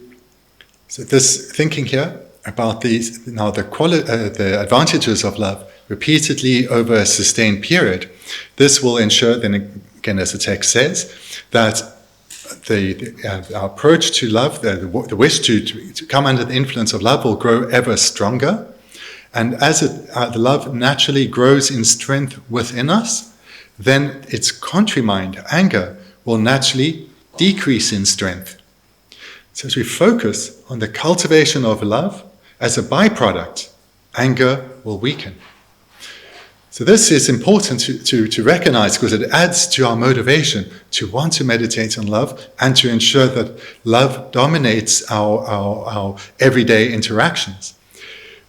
so this thinking here about these now the advantages of love repeatedly over a sustained period, this will ensure then again, as the text says, that our approach to love, the wish to come under the influence of love will grow ever stronger. And as the love naturally grows in strength within us, then its contrary mind, anger, will naturally decrease in strength. So as we focus on the cultivation of love, as a byproduct, anger will weaken. So this is important to recognize because it adds to our motivation to want to meditate on love and to ensure that love dominates our everyday interactions.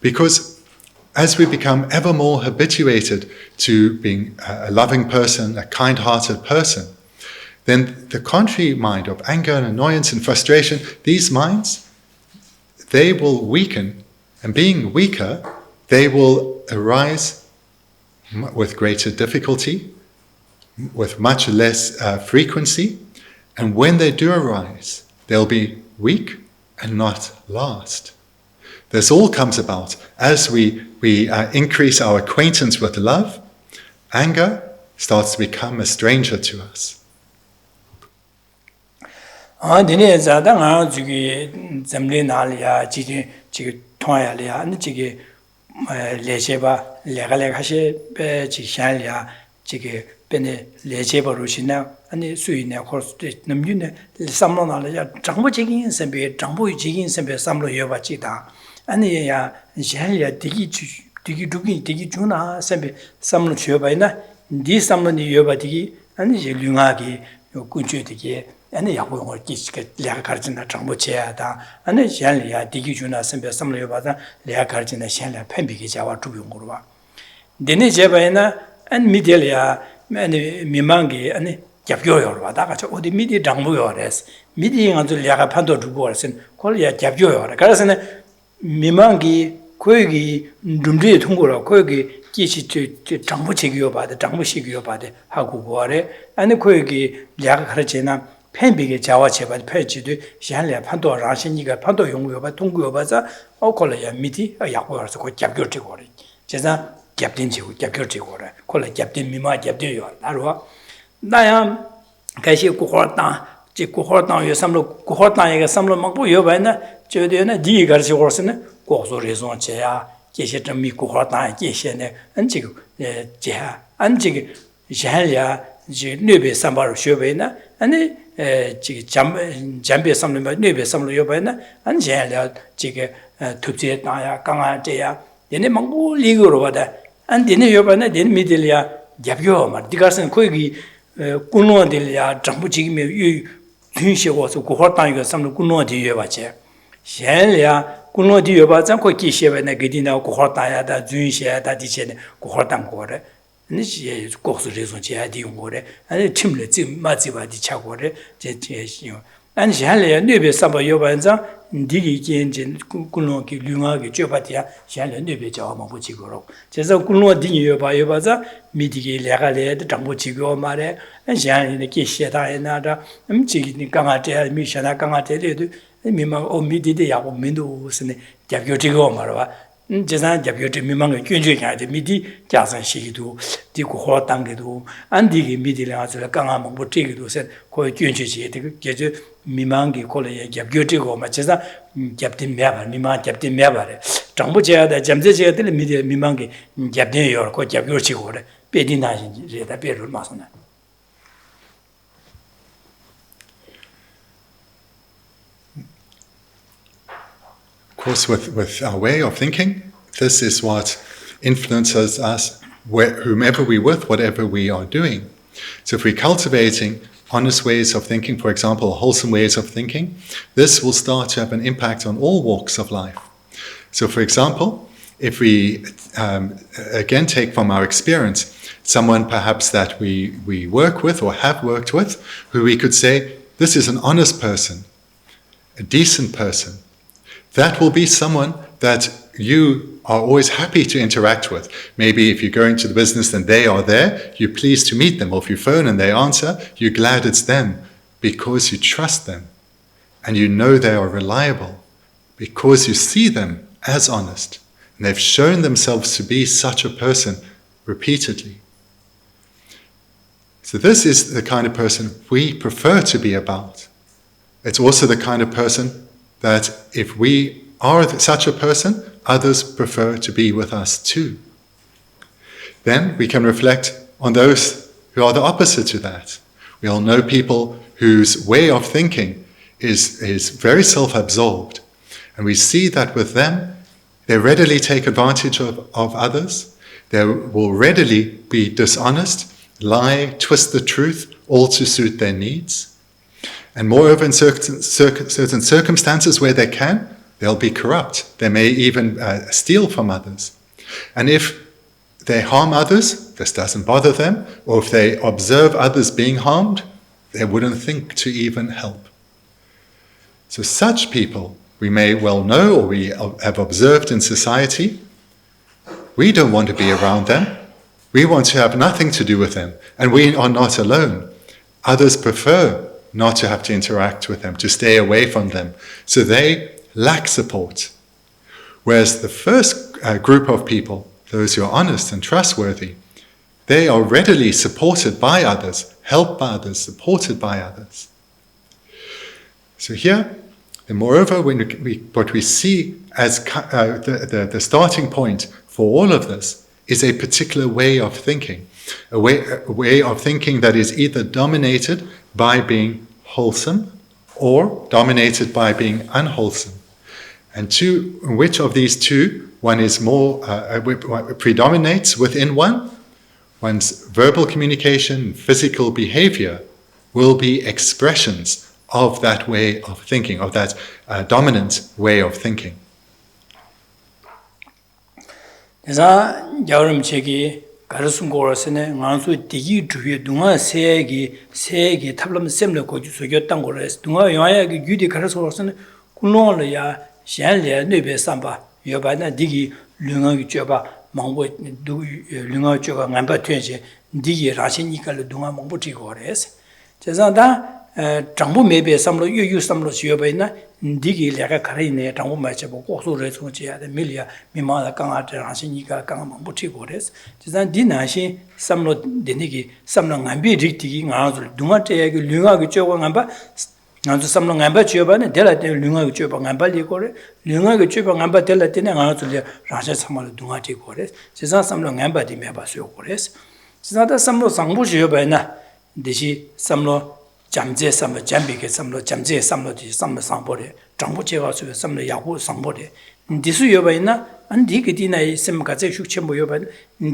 Because as we become ever more habituated to being a loving person, a kind-hearted person, then the contrary mind of anger and annoyance and frustration, these minds, they will weaken, and being weaker, they will arise with greater difficulty, with much less frequency, and when they do arise, they'll be weak and not last. This all comes about as we increase our acquaintance with love. Anger starts to become a stranger to us. Bene lecheba rushina ani suine course namyune samlona la jambo jigin sembe jambo jigin sembe samlo yoba chita ani ya jelya digi juna sembe samlo choba ina di samlo ni yoba digi ani je lyungagi yo kunchu digi ani yago ngor kiska ля garjina jambo cheada ani jelya digi juna sembe samlo yoba da ля garjina shenla pembigi jawa tubi ngorwa dene jeba ina an midelia 미망기 아니 잡교요 와다가 저 어디 미디 장부요레스 미디 가서 야가 판도 두고 왔은 콜이야 잡교요 그래서는 미망기 거기 룸리에 통고라 거기 기시 장부 제기요 받아 장부 시기요 받아 하고 거래 아니 거기 야가 가르치나 팬비게 자와 제발 패지도 샹래 판도 라신이가 판도 용구요 봐 통구요 봐서 콜이야 미디 야고서 거 잡교 되고 제가 Captain Chico, Captain Chico, call it Captain Mima, Captain Yor, Narwa. Diam Kashi Kuhorta, Chikuhorta, you some Kuhorta, some Mabu Yovana, Jodina, D. Garcia Horsen, Gozo Raison Chea, Geshe Mi Kuhorta, Geshe, and Chico, Jeha, and Jig, Jalia, Nube Sambar Shovena, and Jambi something about Nube, some Yovana, and Jalia, Jig, Tupti, Naya, Kanga, Jea, then a Mango Liguro. And then you have then Midelia, Jabioma, Digarson Kogi, Kuno delia, Jambuchi, you Tunshi was a Kuhortanga, some Kuno de Yovache. Shelia, Kuno de Yovazan, Koki Sheva, Nagadina, Kuhortaya, that Zunsha, that Dichen, Kuhortan Gore, and she is Gosu Reason, Diore, and a chimlet, Maziva di Chagore, and Shelia, Nube Saba Yovanza, Digi Genjin, Kunoki, Lunagi, Jopatia, Shelia, Nube Jama Buchigoro. Jeza Kuno Dinio by Yobaza, Midigi Legale, the Tambuchigo Mare, and Shan in the Kisheta and Nada, and Chigi Gamate, Mishana Gamate, and Mima o Midi Yabo Mindus and Jabutigo Marva. Jezan Jabuti Mimanga Kunjika, the Midi, Jazan Shidu, Diku Hortangidu, and Digi Midi Lazar Gama Botigu said, Koi Kunji, get Mimangi, call a Jabutigo, Macheza, Captain Maba, Mima, Captain Mabare, Tambuja, the Jamzia, the Midi Mimangi, Japne or Koi Jabuti, Pedina, the Pedro Masona. Of course, with our way of thinking, this is what influences us, whomever we're with, whatever we are doing. So if we're cultivating honest ways of thinking, for example, wholesome ways of thinking, this will start to have an impact on all walks of life. So for example, if we, again, take from our experience, someone perhaps that we work with or have worked with, who we could say, this is an honest person, a decent person, that will be someone that you are always happy to interact with. Maybe if you go into the business and they are there, you're pleased to meet them. Or if you phone and they answer, you're glad it's them because you trust them and you know they are reliable because you see them as honest. And they've shown themselves to be such a person repeatedly. So this is the kind of person we prefer to be about. It's also the kind of person that if we are such a person, others prefer to be with us too. Then we can reflect on those who are the opposite to that. We all know people whose way of thinking is very self-absorbed. And we see that with them, they readily take advantage of others. They will readily be dishonest, lie, twist the truth, all to suit their needs. And moreover, in certain circumstances where they can, they'll be corrupt. They may even steal from others. And if they harm others, this doesn't bother them. Or if they observe others being harmed, they wouldn't think to even help. So such people we may well know or we have observed in society. We don't want to be around them. We want to have nothing to do with them. And we are not alone. Others prefer not to have to interact with them, to stay away from them. So they lack support. Whereas the first group of people, those who are honest and trustworthy, they are readily supported by others, helped by others, supported by others. So here, and moreover, what we see as the starting point for all of this is a particular way of thinking, a way of thinking that is either dominated by being wholesome or dominated by being unwholesome. And which of these two, one is more, predominates within one? One's verbal communication, physical behavior will be expressions of that way of thinking, of that dominant way of thinking. 그래서 여름 책이 가르sun 거라서네 만수 디기 주에 동아 세기 탑람 셈을 고주 속였던 거라서 동아 영화의 유디 가르소로서는 굴롱을야 샹례 뇌베 삼바 여바나 디기 릉하기 쪄바 망보 두 릉하 쪄가 남바 퇴시 디기 라신이깔 동아 망보 지고래서 제가다 정부 매배 삼로 유유 삼로 지어버이나 디기 내가 가리네 정부 마치 보고 고소를 소지해야 돼 밀리아 미마다 강아들 하시니까 강만 붙이고 그래서 지난 디나시 삼로 되니기 삼로 안비 리티기 나들 동아테에게 류하게 쪼고 안바 나도 삼로 안바 지어봐네 될때 류하게 쪼고 안발리 거래 류하게 쪼고 안바 될때 나들 라샤 삼로 동아테 거래 지난 삼로 안바디 매바스요 그래서 지나다 삼로 상부 지어봐나 대시 삼로 잠제 삼로 잠비게 삼로 잠제 삼로지 삼로 상보래 정부 제가서 삼로 야구 상보래 디수 여바이나 안디게 디나이 셈가제 슈체 여바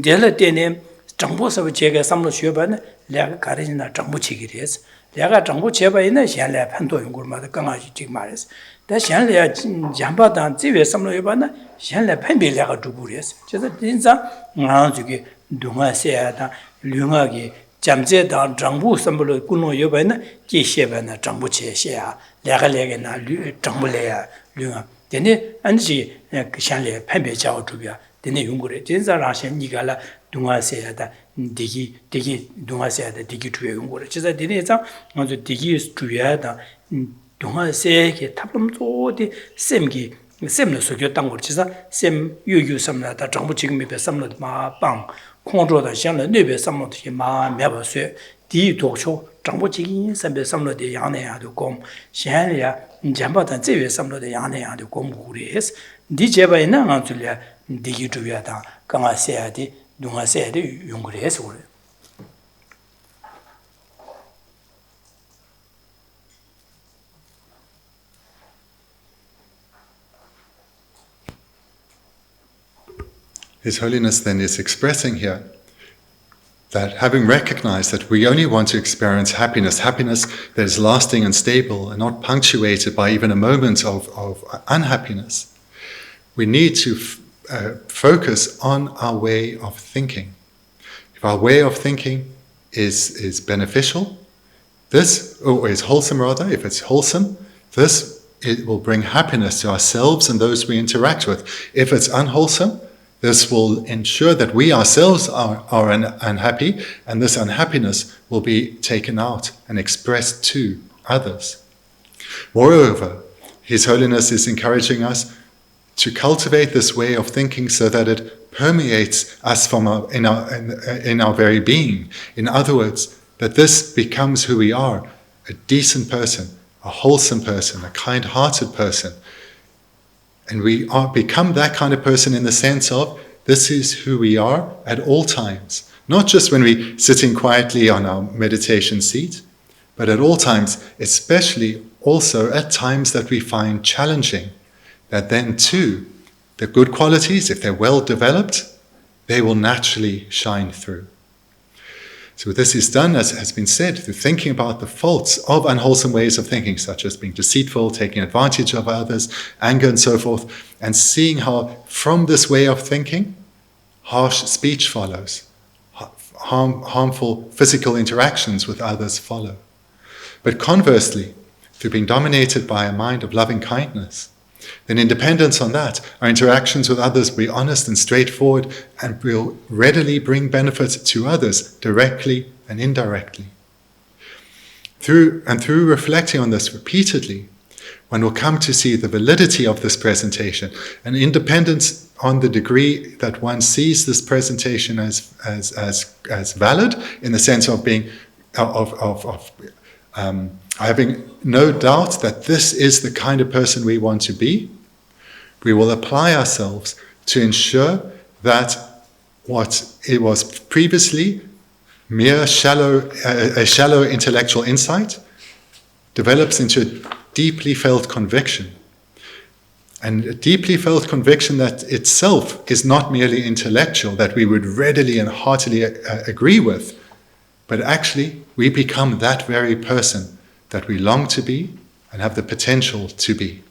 델라 때네 정부서 제가 삼로 쉬어바는 내가 가르치나 정부 치기래서 내가 정부 제바이나 현래 판도 연구마다 강아지 직 말해서 다 현래 잠바단 제외 삼로 여바나 현래 판비려가 두고래서 그래서 진짜 나중에 동아세야다 류하게 잠재다 정부 선물로 꾸노 여바나 제시바나 정부 제시야 내가 내게나 정부래야 류가 되네 안지 그 샹레 판배자고 주비야 되네 용거래 진짜라신 니가라 동아세야다 디기 동아세야다 디기 주에 용거래 진짜 되네자 먼저 디기 주야다 동아세게 탑름조디 셈기 셈로 속였던 거 진짜 셈 유유 삼나다 정부 지금에 삼로 마빵 콩조다 샹레 뇌베 삼로도 마 매버쇠 디 도초 정부 지금 삼배 삼로데 양내야도 곰 샹레야 잠바단 제외 삼로데 양내야도 곰 구리스 디 제바이나 안줄야 디기 주야다 강아세야디 동아세야디 용거리스 그래 His Holiness then is expressing here that having recognized that we only want to experience happiness that is lasting and stable and not punctuated by even a moment of unhappiness, we need to focus on our way of thinking. If our way of thinking is beneficial, or is wholesome rather, if it's wholesome, it will bring happiness to ourselves and those we interact with. If it's unwholesome, this will ensure that we ourselves are unhappy, and this unhappiness will be taken out and expressed to others. Moreover, His Holiness is encouraging us to cultivate this way of thinking so that it permeates us in our very being. In other words, that this becomes who we are, a decent person, a wholesome person, a kind-hearted person. And we become that kind of person in the sense of this is who we are at all times. Not just when we're sitting quietly on our meditation seat, but at all times, especially also at times that we find challenging. That then too, the good qualities, if they're well developed, they will naturally shine through. So this is done, as has been said, through thinking about the faults of unwholesome ways of thinking, such as being deceitful, taking advantage of others, anger and so forth, and seeing how from this way of thinking, harsh speech follows, harmful physical interactions with others follow. But conversely, through being dominated by a mind of loving kindness, then in dependence on that, our interactions with others will be honest and straightforward and will readily bring benefit to others, directly and indirectly. Through reflecting on this repeatedly, one will come to see the validity of this presentation, and in dependence on the degree that one sees this presentation as valid, in the sense of being having no doubt that this is the kind of person we want to be, we will apply ourselves to ensure that what it was previously a shallow intellectual insight develops into a deeply felt conviction. And a deeply felt conviction that itself is not merely intellectual, that we would readily and heartily agree with, but actually we become that very person that we long to be and have the potential to be.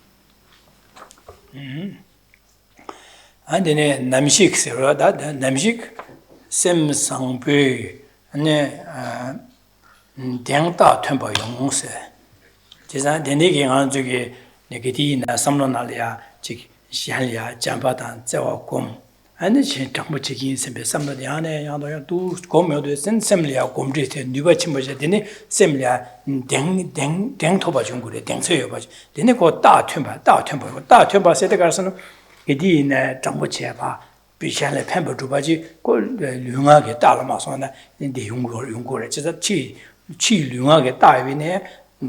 Andine namshik sero da namshik sem sangpe ne dengda tenpa yongse. Jisa denegi ngan juge negati na samlonalia chik shanlia jambadan zewa gom. Ane chen takmo chikin sembe samlo yane yando ya du gom yodo sen semlia gom jite nuba chimboja dene semlia deng toba jungure deng soyo ba. Dene ko da tenpa sete garasano edi ne takmo cheba bi shanle penpa jubaji ko lunga ge da la ma so na de yungore jisa chi lunga ge da wi ne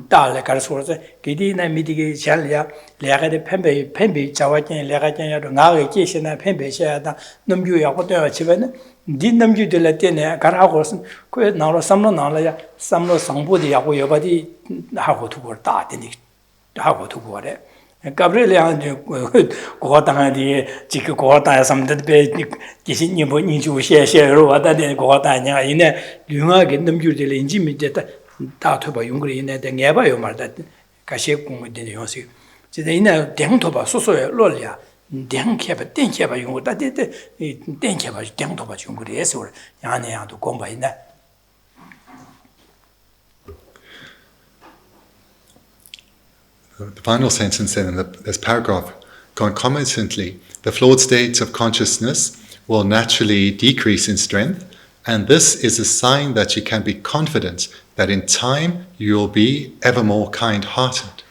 달래 가르쳐서 기디나 미디게 잘이야 내가데 펜베 자와진 내가잖아도 나게 계시나 펜베셔야다 넘주야 고도 집에는 네 넘주들 때네 가라고선 그 나로 삼로 나라야 삼로 상부디 하고 여바디 하고 두고 다되니 하고 두고 그래 가브리엘한테 고다한테 지금 고다야 삼데베 기신이 뭐니 주셔셔로 와다데 고다냐 이네 융하게 넘주들 인지 밑에다 다 토바 용거리 있는데 내봐요 말다 가시 공부되는 요새 이제 이나 땡토바 소소에 롤이야 땡케바 땡케바 용거 다데데 땡케바 땡토바 용거리 해서 야네야도 공부했나. The final sentence then in this paragraph, concomitantly, the flawed states of consciousness will naturally decrease in strength, and this is a sign that you can be confident that in time you will be ever more kind-hearted.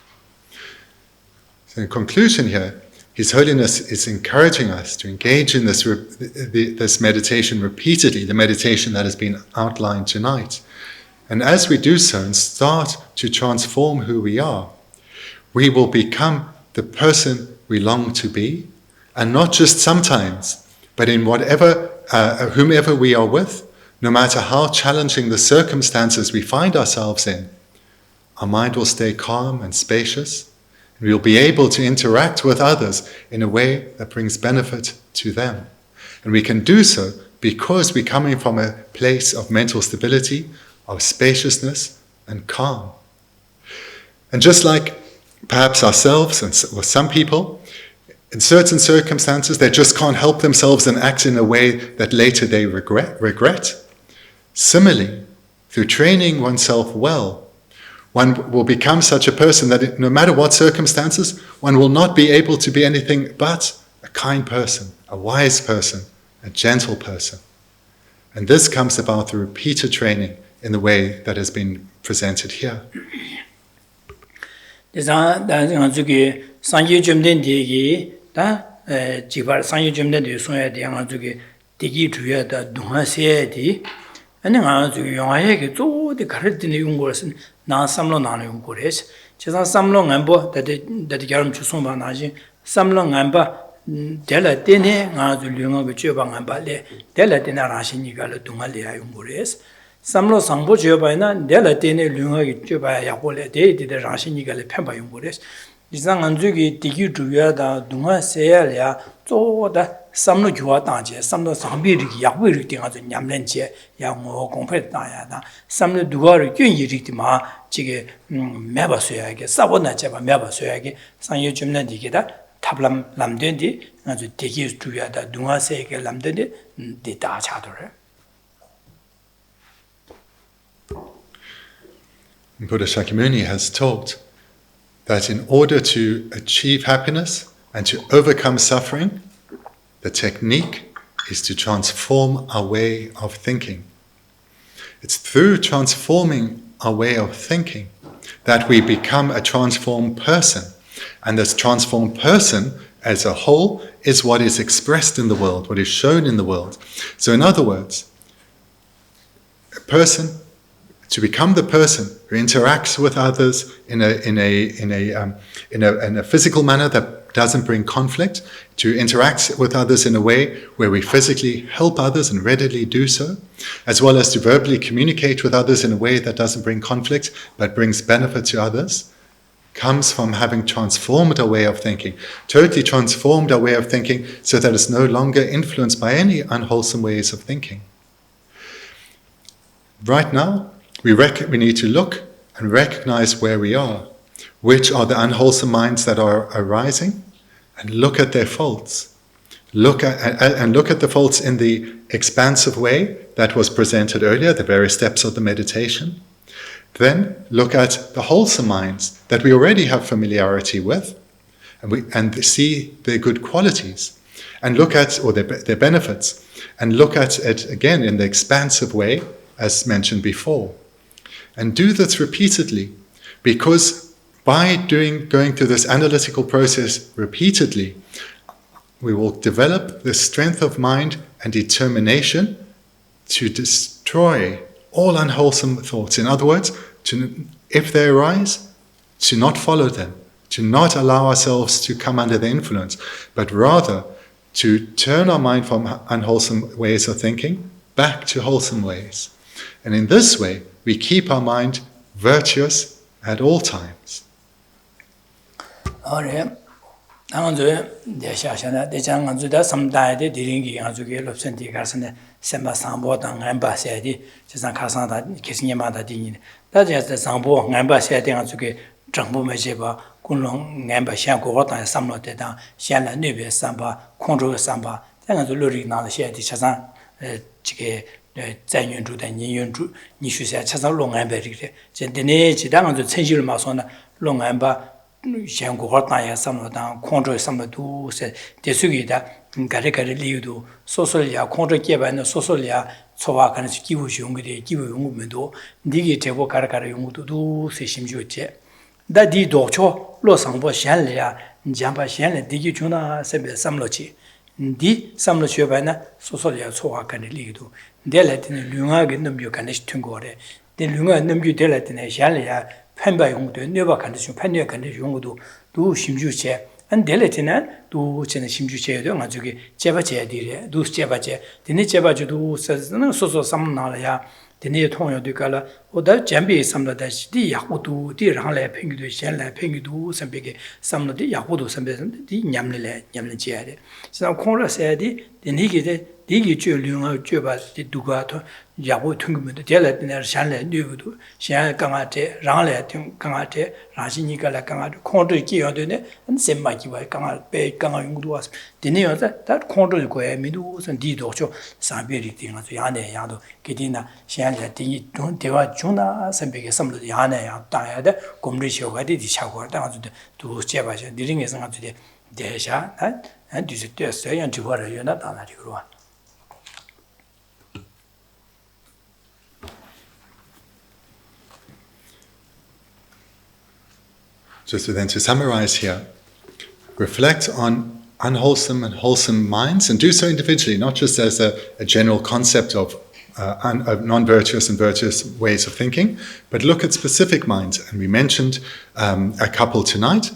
So in conclusion here, His Holiness is encouraging us to engage in this meditation repeatedly, the meditation that has been outlined tonight. And as we do so and start to transform who we are, we will become the person we long to be, and not just sometimes, but in whomever we are with, no matter how challenging the circumstances we find ourselves in, our mind will stay calm and spacious, and we'll be able to interact with others in a way that brings benefit to them. And we can do so because we're coming from a place of mental stability, of spaciousness and calm. And just like perhaps ourselves or some people, in certain circumstances, they just can't help themselves and act in a way that later they regret. Similarly, through training oneself well, one will become such a person that no matter what circumstances, one will not be able to be anything but a kind person, a wise person, a gentle person. And this comes about through repeated training in the way that has been presented here. 지발 상유 점대도 소야 대한 저기 되기 주야다 동화세디 아니 아주 영화에게 쪼디 가르치는 용거는 나 삼로 나는 용거래서 제가 삼로 안보 다들 결혼 주송 많아지 삼로 안바 델라 때네 아주 류하고 줘방 안발래 델라 때나 라신이가 동할래야 용거래서 삼로 상보 줘봐나 델라 때네 류하고 줘봐야 약볼래 데이데 라신이가 편바 용거래서 이상 안주기 디기 주야다 동화 세야야 쪼다 삼로 교화 당제 삼로 상비리 약비리 띵아서 냠렌제 양어 공패다야다 삼로 두가를 균이리티마 지게 매바서야게 사보나 제바 매바서야게 상여 줌는 디게다 탑람 람된디 아주 디기 주야다 동화 세게 람된디 디다 차도래 Buddha Shakyamuni has taught that in order to achieve happiness and to overcome suffering, the technique is to transform our way of thinking. It's through transforming our way of thinking that we become a transformed person. And this transformed person as a whole is what is expressed in the world, what is shown in the world. So in other words, a person, to become the person who interacts with others in a physical manner that doesn't bring conflict, to interact with others in a way where we physically help others and readily do so, as well as to verbally communicate with others in a way that doesn't bring conflict but brings benefit to others, comes from having transformed our way of thinking, totally transformed our way of thinking so that it's no longer influenced by any unwholesome ways of thinking. Right now, we need to look and recognize where we are, which are the unwholesome minds that are arising, and look at their faults. Look at the faults in the expansive way that was presented earlier, the various steps of the meditation. Then look at the wholesome minds that we already have familiarity with, and see their good qualities, and look at their benefits, and look at it again in the expansive way, as mentioned before. And do this repeatedly, because by going through this analytical process repeatedly, we will develop the strength of mind and determination to destroy all unwholesome thoughts. In other words, if they arise, to not follow them, to not allow ourselves to come under their influence, but rather to turn our mind from unwholesome ways of thinking back to wholesome ways. And in this way, we keep our mind virtuous at all times. Alright. Anzu de shashana de janganzu da samdai de diringi anzu ge lobsen di garsane semba sambo da ngamba sedi jisan kasan da kisinyama da dingin da je de sambo ngamba sedi anzu ge jangbo me jeba kunlong ngamba xian go da samlo de da xian la nebe samba kongzhou samba anzu lori na de sedi chasan jige 在原住的你原住你学下查上龙安白这个这的呢其他人就成就了嘛说呢龙安吧像国大呀什么当控制什么都是的属于的改的理由都说说呀控制基本的说说呀错话可能是基本用的基本用们多你给这个改用都是心就这但第多错落上不闲了呀你讲把闲了第一就那什么什么去디 삼로 쉬어봐나 소소리야 소화간의 리도 델라티는 류하게 넘겨 간의 튕고래 데 류하 넘겨 델라티는 샬이야 판바 용도 네바 간의 좀 판녀 간의 용도 도 심주체 안 델라티는 도 전에 심주체도 가지고 제바제들이 도 제바제 데네 제바주도 서는 소소 삼나라야 데네 통요도 갈라 oda jambi samla da di yahudu di rangle pengidu shenla pengidu sambege samla di yahudu sambe di nyamle jiade sa khora se di nigi de digi chö lyunga chö ba di duga to yahu thungme de la ne shanle nyudu shan kanga te rangle kanga te rajini kala kanga khondu ki yode ne semma ki ba kanga pe kanga yungdu was dine yo da khondu ko e midu san di do cho saberi tinga so yane yado kedina shanle di don dewa juna sambege samlo yane ya ta ya de komri shoga di chago da ju du cheba je diringe sang ju de desha and this is just saying to what you're not on that. Just then to summarize here, reflect on unwholesome and wholesome minds and do so individually, not just as a general concept of non-virtuous and virtuous ways of thinking, but look at specific minds. And we mentioned a couple tonight,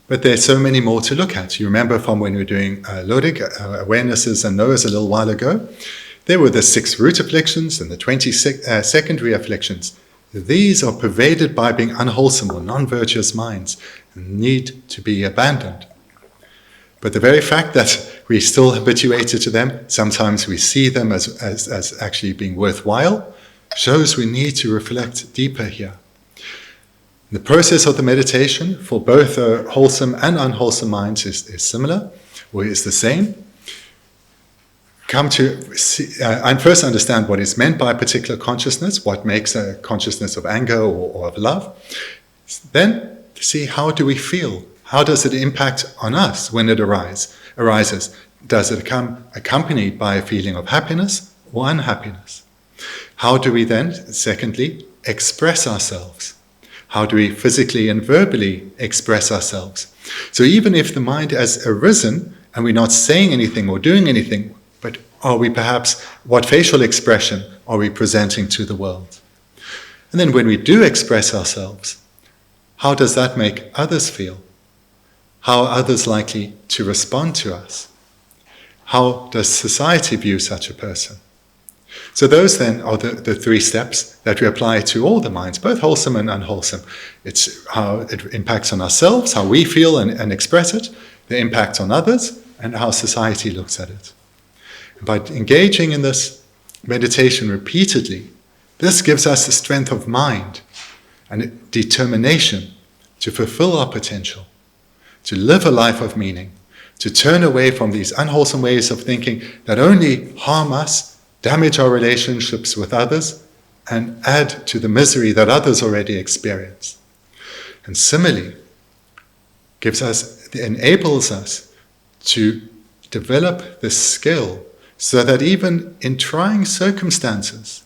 but there's so many more to look at. You remember from when we were doing Lodik, awarenesses and knowers a little while ago, there were the 6 root afflictions and the 20 secondary afflictions. These are pervaded by being unwholesome or non-virtuous minds and need to be abandoned. But the very fact that we're still habituated to them, sometimes we see them as actually being worthwhile, shows we need to reflect deeper here. The process of the meditation for both wholesome and unwholesome minds is similar, or is the same. Come to see, and first understand what is meant by a particular consciousness, what makes a consciousness of anger or of love. Then see, how do we feel? How does it impact on us when it arises? Does it come accompanied by a feeling of happiness or unhappiness? How do we then, secondly, express ourselves? How do we physically and verbally express ourselves? So even if the mind has arisen and we're not saying anything or doing anything, but are we perhaps, what facial expression are we presenting to the world? And then when we do express ourselves, how does that make others feel? How are others likely to respond to us? How does society view such a person? So those then are the 3 steps that we apply to all the minds, both wholesome and unwholesome. It's how it impacts on ourselves, how we feel and express it, the impact on others, and how society looks at it. And by engaging in this meditation repeatedly, this gives us the strength of mind and determination to fulfill our potential, to live a life of meaning, to turn away from these unwholesome ways of thinking that only harm us, damage our relationships with others, and add to the misery that others already experience. And similarly, enables us to develop this skill so that even in trying circumstances,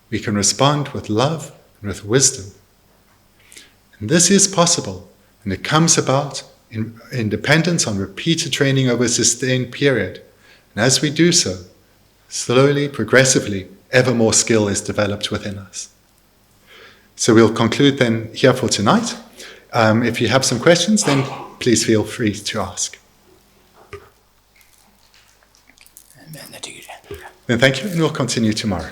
we can respond with love and with wisdom. And this is possible, and it comes about in dependence on repeated training over a sustained period. And as we do so, slowly, progressively, ever more skill is developed within us. So we'll conclude then here for tonight. If you have some questions, then please feel free to ask. Then thank you, and we'll continue tomorrow.